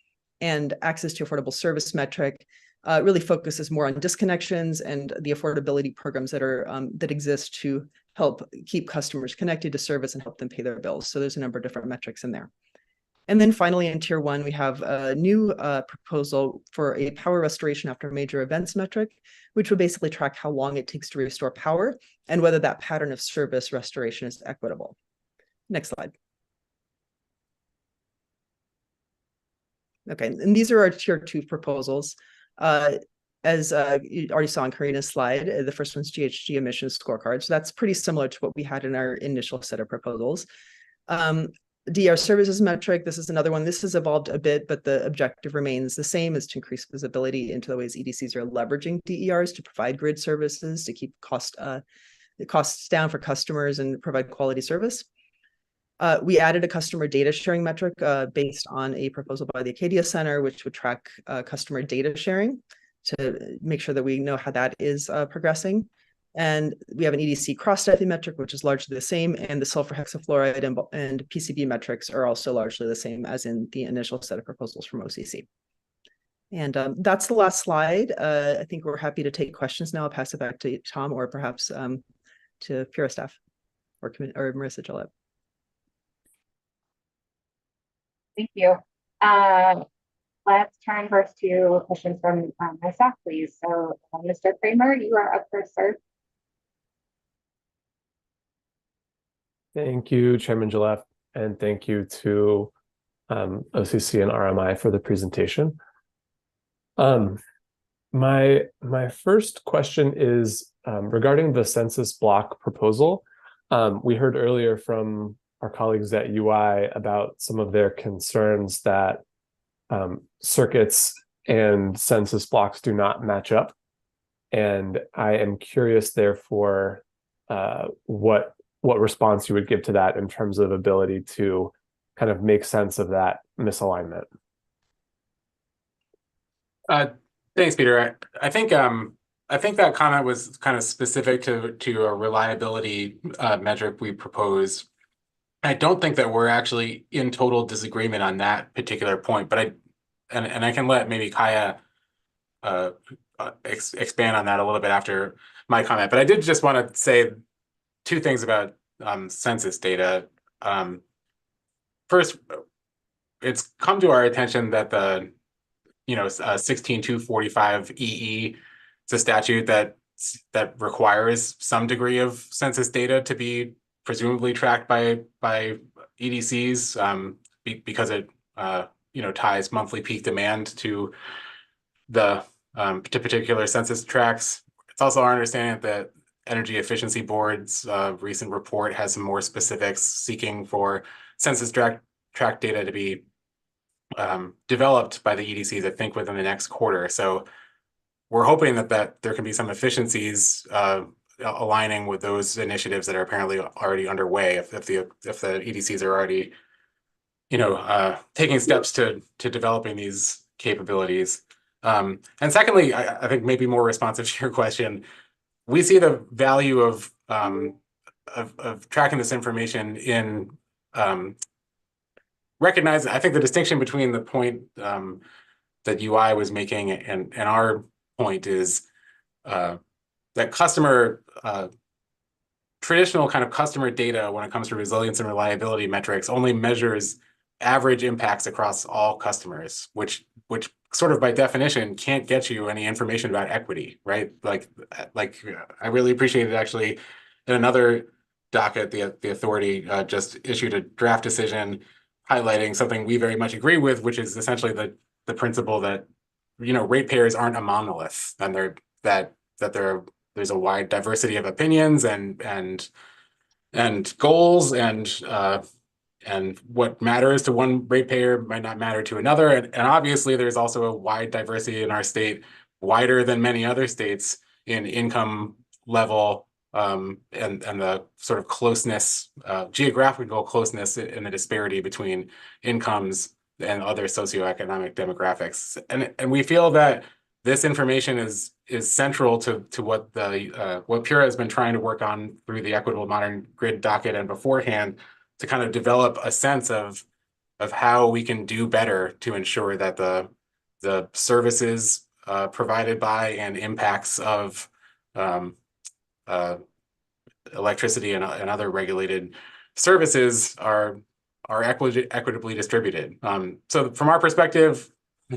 And access to affordable service metric really focuses more on disconnections and the affordability programs that are that exist to help keep customers connected to service and help them pay their bills. So there's a number of different metrics in there. And then finally, in tier 1, we have a new proposal for a power restoration after major events metric, which would basically track how long it takes to restore power and whether that pattern of service restoration is equitable. Next slide. Okay, and these are our tier 2 proposals. As you already saw on Karina's slide, the first one's GHG emissions scorecard. So that's pretty similar to what we had in our initial set of proposals. DR services metric, this is another one. This has evolved a bit, but the objective remains the same, is to increase visibility into the ways EDCs are leveraging DERs to provide grid services, to keep the costs down for customers and provide quality service. We added a customer data sharing metric based on a proposal by the Acadia Center, which would track customer data sharing to make sure that we know how that is progressing. And we have an EDC cross-stepping metric, which is largely the same, and the sulfur hexafluoride and PCB metrics are also largely the same as in the initial set of proposals from OCC. And that's the last slide. I think we're happy to take questions now. I'll pass it back to Tom, or perhaps to Pura staff or Marissa Gillette. Thank you. Let's turn first to questions from my staff, please. So Mr. Kramer, you are up first, sir. Thank you, Chairman Gillette, and thank you to OCC and RMI for the presentation. My first question is regarding the census block proposal. We heard earlier from our colleagues at UI about some of their concerns that circuits and census blocks do not match up. And I am curious, therefore, what response you would give to that in terms of ability to kind of make sense of that misalignment. Thanks, Peter. I think that comment was kind of specific to a reliability metric we propose. I don't think that we're actually in total disagreement on that particular point, but I can let maybe Kaya expand on that a little bit after my comment. But I did just want to say two things about census data. First, it's come to our attention that the 16245 EE, it's a statute that requires some degree of census data to be presumably tracked by EDCs because it ties monthly peak demand to the to particular census tracts. It's also our understanding that Energy Efficiency Board's recent report has some more specifics seeking for census tract data to be developed by the EDCs, I think, within the next quarter. So we're hoping that there can be some efficiencies aligning with those initiatives that are apparently already underway if the EDCs are already taking steps to developing these capabilities. And secondly, I think maybe more responsive to your question, we see the value of tracking this information in recognizing, I think the distinction between the point that UI was making and our point is that traditional kind of customer data when it comes to resilience and reliability metrics only measures average impacts across all customers, which sort of by definition can't get you any information about equity, right? Like I really appreciated actually in another docket, the authority just issued a draft decision highlighting something we very much agree with, which is essentially the principle that ratepayers aren't a monolith, and there's a wide diversity of opinions and goals and what matters to one ratepayer might not matter to another. And obviously there's also a wide diversity in our state, wider than many other states, in income level and the sort of closeness, geographical closeness in the disparity between incomes and other socioeconomic demographics. And we feel that this information is central to what what Pura has been trying to work on through the Equitable Modern Grid docket and beforehand, to kind of develop a sense of how we can do better to ensure that the services provided by and impacts of electricity and other regulated services are equitably distributed. So from our perspective,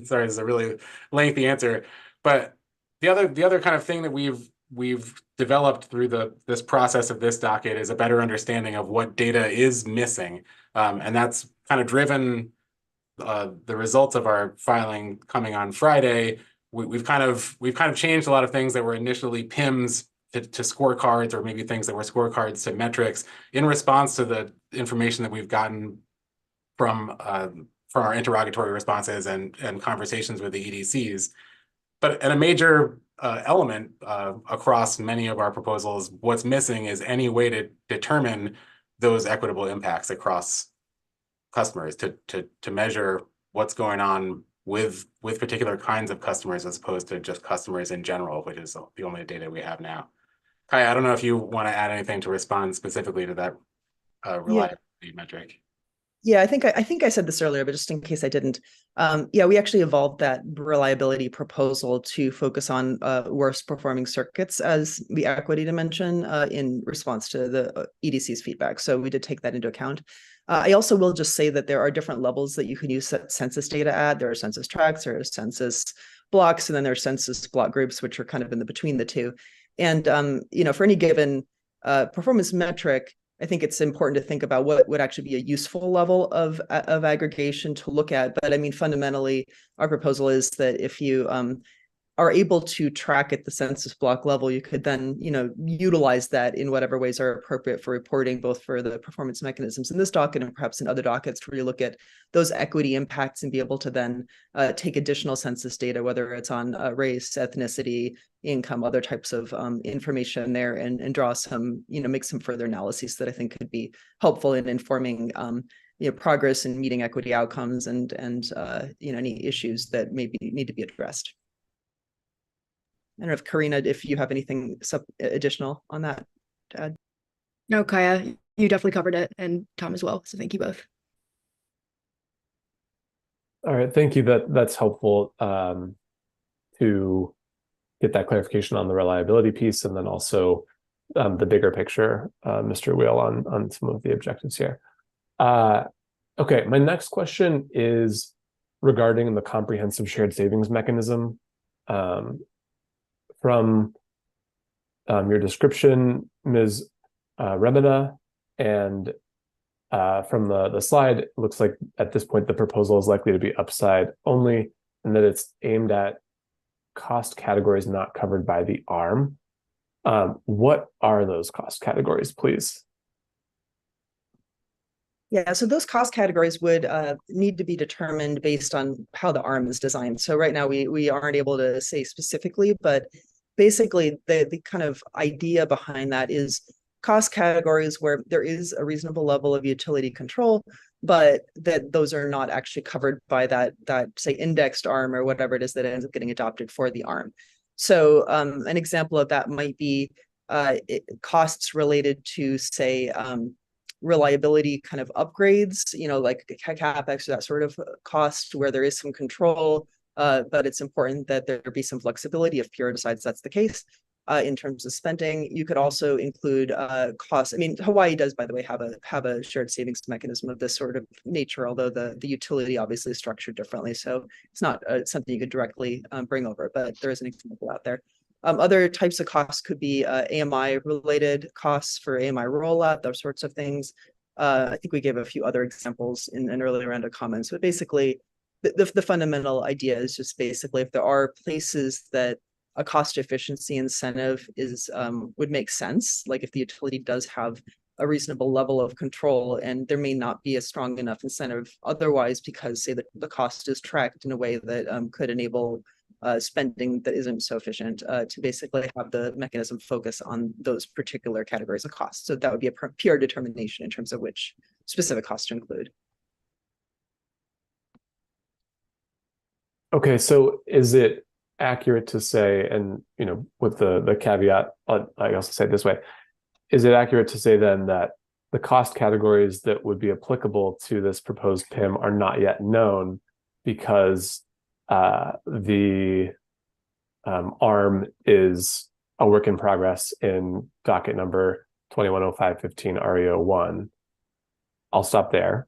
sorry, this is a really lengthy answer, but the other kind of thing that we've developed through this process of this docket is a better understanding of what data is missing, and that's kind of driven the results of our filing coming on Friday. We've kind of changed a lot of things that were initially PIMs to scorecards, or maybe things that were scorecards to metrics, in response to the information that we've gotten from our interrogatory responses and conversations with the EDCs. And a major element across many of our proposals, what's missing is any way to determine those equitable impacts across customers, to measure what's going on with particular kinds of customers as opposed to just customers in general, which is the only data we have now. Kaya, I don't know if you want to add anything to respond specifically to that reliability metric. Yeah, I think I said this earlier, but just in case I didn't, yeah, we actually evolved that reliability proposal to focus on worst performing circuits as the equity dimension in response to the EDC's feedback. So we did take that into account. I also will just say that there are different levels that you can use census data at. There are census tracts, there are census blocks, and then there are census block groups, which are kind of in the between the two. And for any given performance metric, I think it's important to think about what would actually be a useful level of aggregation to look at. But I mean, fundamentally, our proposal is that if you are able to track at the census block level, you could then, utilize that in whatever ways are appropriate for reporting, both for the performance mechanisms in this docket and perhaps in other dockets where you look at those equity impacts and be able to then take additional census data, whether it's on race, ethnicity, income, other types of information there, and draw some, make some further analyses that I think could be helpful in informing progress in meeting equity outcomes and any issues that maybe need to be addressed. I don't know if Karina, if you have anything additional on that to add. No, Kaya, you definitely covered it, and Tom as well. So thank you both. All right, thank you. That's helpful to get that clarification on the reliability piece, and then also the bigger picture, Mr. Wheel, on some of the objectives here. Okay, my next question is regarding the comprehensive shared savings mechanism. From your description, Ms. Remina, and from the slide, it looks like at this point the proposal is likely to be upside only, and that it's aimed at cost categories not covered by the ARM. What are those cost categories, please? Yeah, so those cost categories would need to be determined based on how the ARM is designed. So right now we aren't able to say specifically, but basically the kind of idea behind that is cost categories where there is a reasonable level of utility control, but that those are not actually covered by that say indexed ARM or whatever it is that ends up getting adopted for the ARM. So an example of that might be costs related to say reliability kind of upgrades, like CapEx or that sort of cost where there is some control, but it's important that there be some flexibility if Pura decides that's the case in terms of spending. You could also include costs. I mean, Hawaii does, by the way, have a shared savings mechanism of this sort of nature, although the utility obviously is structured differently. So it's not something you could directly bring over, but there is an example out there. Other types of costs could be AMI related costs for AMI rollout, those sorts of things. I think we gave a few other examples in an earlier round of comments, but basically the fundamental idea is just basically if there are places that a cost efficiency incentive is would make sense, like if the utility does have a reasonable level of control and there may not be a strong enough incentive otherwise because say the cost is tracked in a way that could enable spending that isn't so efficient to basically have the mechanism focus on those particular categories of costs. So that would be a pure determination in terms of which specific costs to include. Okay, so is it accurate to say, and with the caveat, I also say it this way, is it accurate to say then that the cost categories that would be applicable to this proposed PIM are not yet known because the ARM is a work in progress in docket number 210515 REO1? I'll stop there.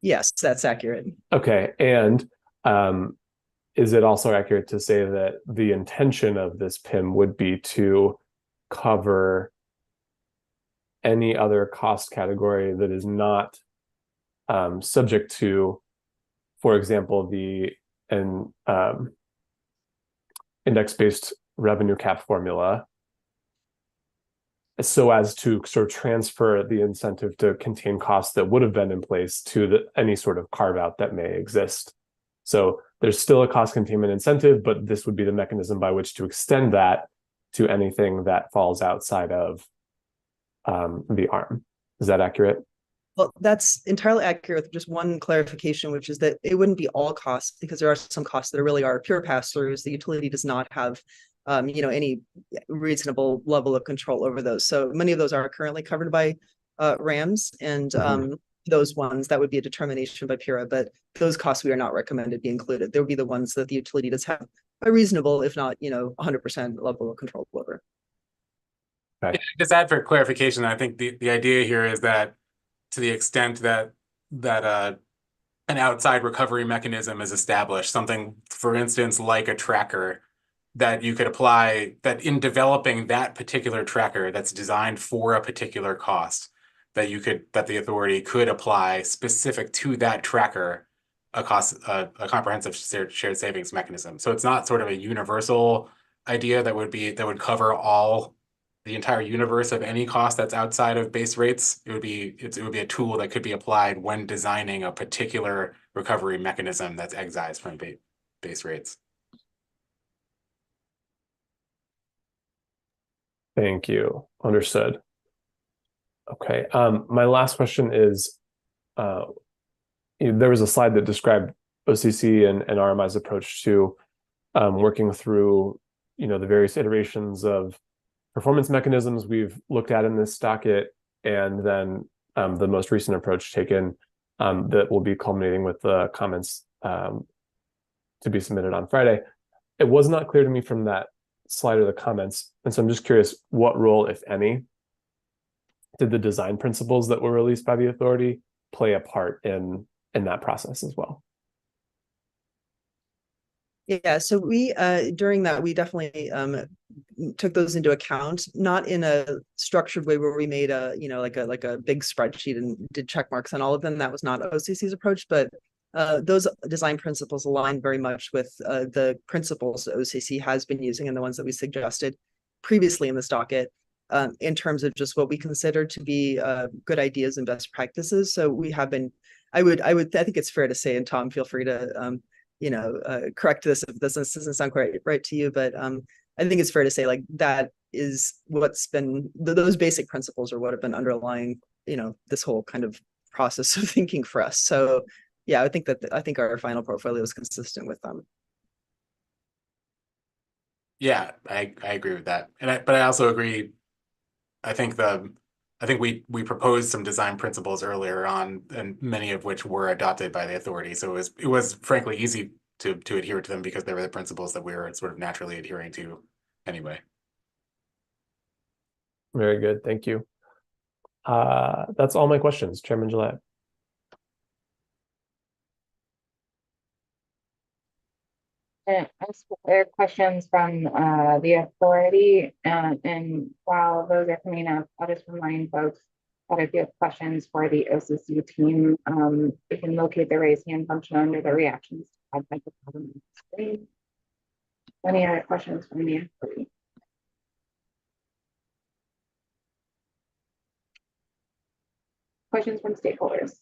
Yes, that's accurate. Okay, and is it also accurate to say that the intention of this PIM would be to cover any other cost category that is not subject to, for example, the index-based revenue cap formula, so as to sort of transfer the incentive to contain costs that would have been in place to any sort of carve-out that may exist? So there's still a cost containment incentive, but this would be the mechanism by which to extend that to anything that falls outside of the ARM. Is that accurate? Well, that's entirely accurate with just one clarification, which is that it wouldn't be all costs because there are some costs that really are pure pass-throughs. The utility does not have any reasonable level of control over those. So many of those are currently covered by RAMs, and those ones that would be a determination by Pura, but those costs we are not recommended be included. There would be the ones that the utility does have a reasonable, if not 100% level of control over. Okay. Just add for clarification, I think the idea here is that to the extent that an outside recovery mechanism is established, something, for instance, like a tracker that you could apply, that in developing that particular tracker that's designed for a particular cost, that the authority could apply specific to that tracker a comprehensive shared savings mechanism. So it's not sort of a universal idea that would cover the entire universe of any cost that's outside of base rates. It would be a tool that could be applied when designing a particular recovery mechanism that's excised from base rates. Thank you. Understood. Okay. My last question is, there was a slide that described OCC and RMI's approach to working through, the various iterations of performance mechanisms we've looked at in this docket, and then the most recent approach taken that will be culminating with the comments to be submitted on Friday. It was not clear to me from that slide of the comments, and so I'm just curious what role, if any, did the design principles that were released by the authority play a part in that process as well? Yeah, so we during that we definitely took those into account, not in a structured way where we made a like a big spreadsheet and did check marks on all of them. That was not OCC's approach, but those design principles align very much with the principles that OCC has been using and the ones that we suggested previously in this docket, in terms of just what we consider to be good ideas and best practices. So we have been, I think it's fair to say, and Tom, feel free to correct this if this doesn't sound quite right to you, but I think it's fair to say like that is what's been, those basic principles are what have been underlying, this whole kind of process of thinking for us. So yeah, I think our final portfolio is consistent with them. Yeah, I agree with that. But I also agree. I think we proposed some design principles earlier on, and many of which were adopted by the authority. So it was frankly easy to adhere to them because they were the principles that we were sort of naturally adhering to anyway. Very good, thank you. That's all my questions, Chairman Gillette. As for questions from the authority, and while those are coming up, I'll just remind folks that if you have questions for the OCC team, you can locate the raise hand function under the reactions tab at the bottom of the screen. Any other questions from the authority? Questions from stakeholders?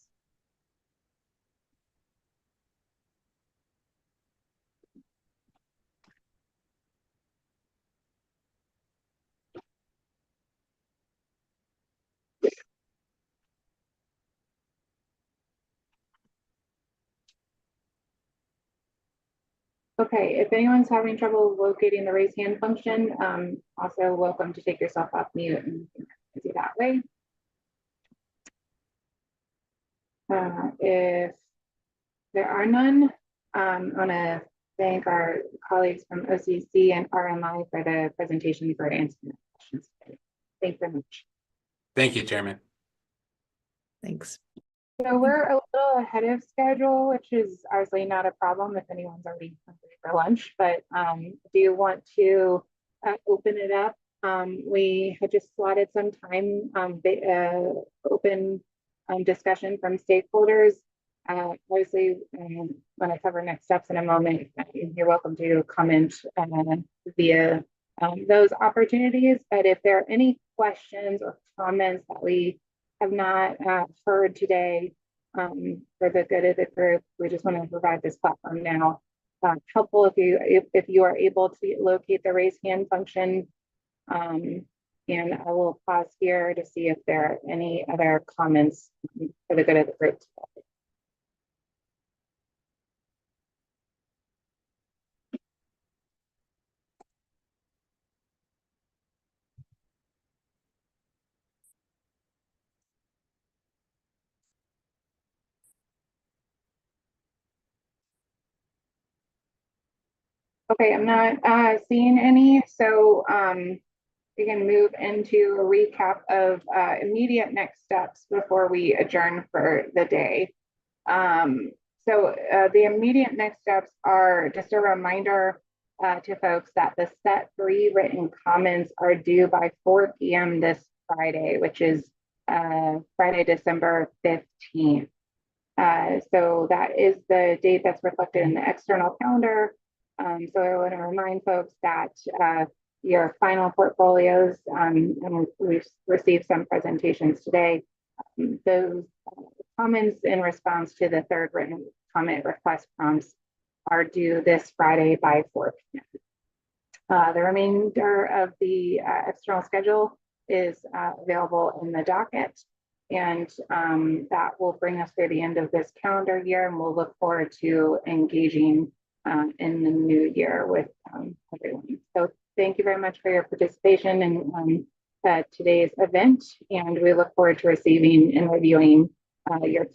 Okay, if anyone's having trouble locating the raise hand function, also welcome to take yourself off mute and do that way. If there are none, I want to thank our colleagues from OCC and RMI for the presentation for answering questions today. Thank you very much. Thank you, Chairman. Thanks. So we're a little ahead of schedule, which is obviously not a problem if anyone's already hungry for lunch, but do you want to open it up? We had just slotted some time, open discussion from stakeholders. Obviously, when I cover next steps in a moment, you're welcome to comment via those opportunities. But if there are any questions or comments that we have not heard today for the good of the group, we just want to provide this platform now. Helpful if you are able to locate the raise hand function. And I will pause here to see if there are any other comments for the good of the group today. Okay, I'm not seeing any, so we can move into a recap of immediate next steps before we adjourn for the day. So the immediate next steps are just a reminder to folks that the set 3 written comments are due by 4 p.m. this Friday, which is Friday, December 15th. So that is the date that's reflected in the external calendar. So I want to remind folks that your final portfolios, and we've received some presentations today. Those comments in response to the third written comment request prompts are due this Friday by 4 p.m. The remainder of the external schedule is available in the docket. And that will bring us through the end of this calendar year, and we'll look forward to engaging in the new year with everyone. So thank you very much for your participation in today's event, and we look forward to receiving and reviewing your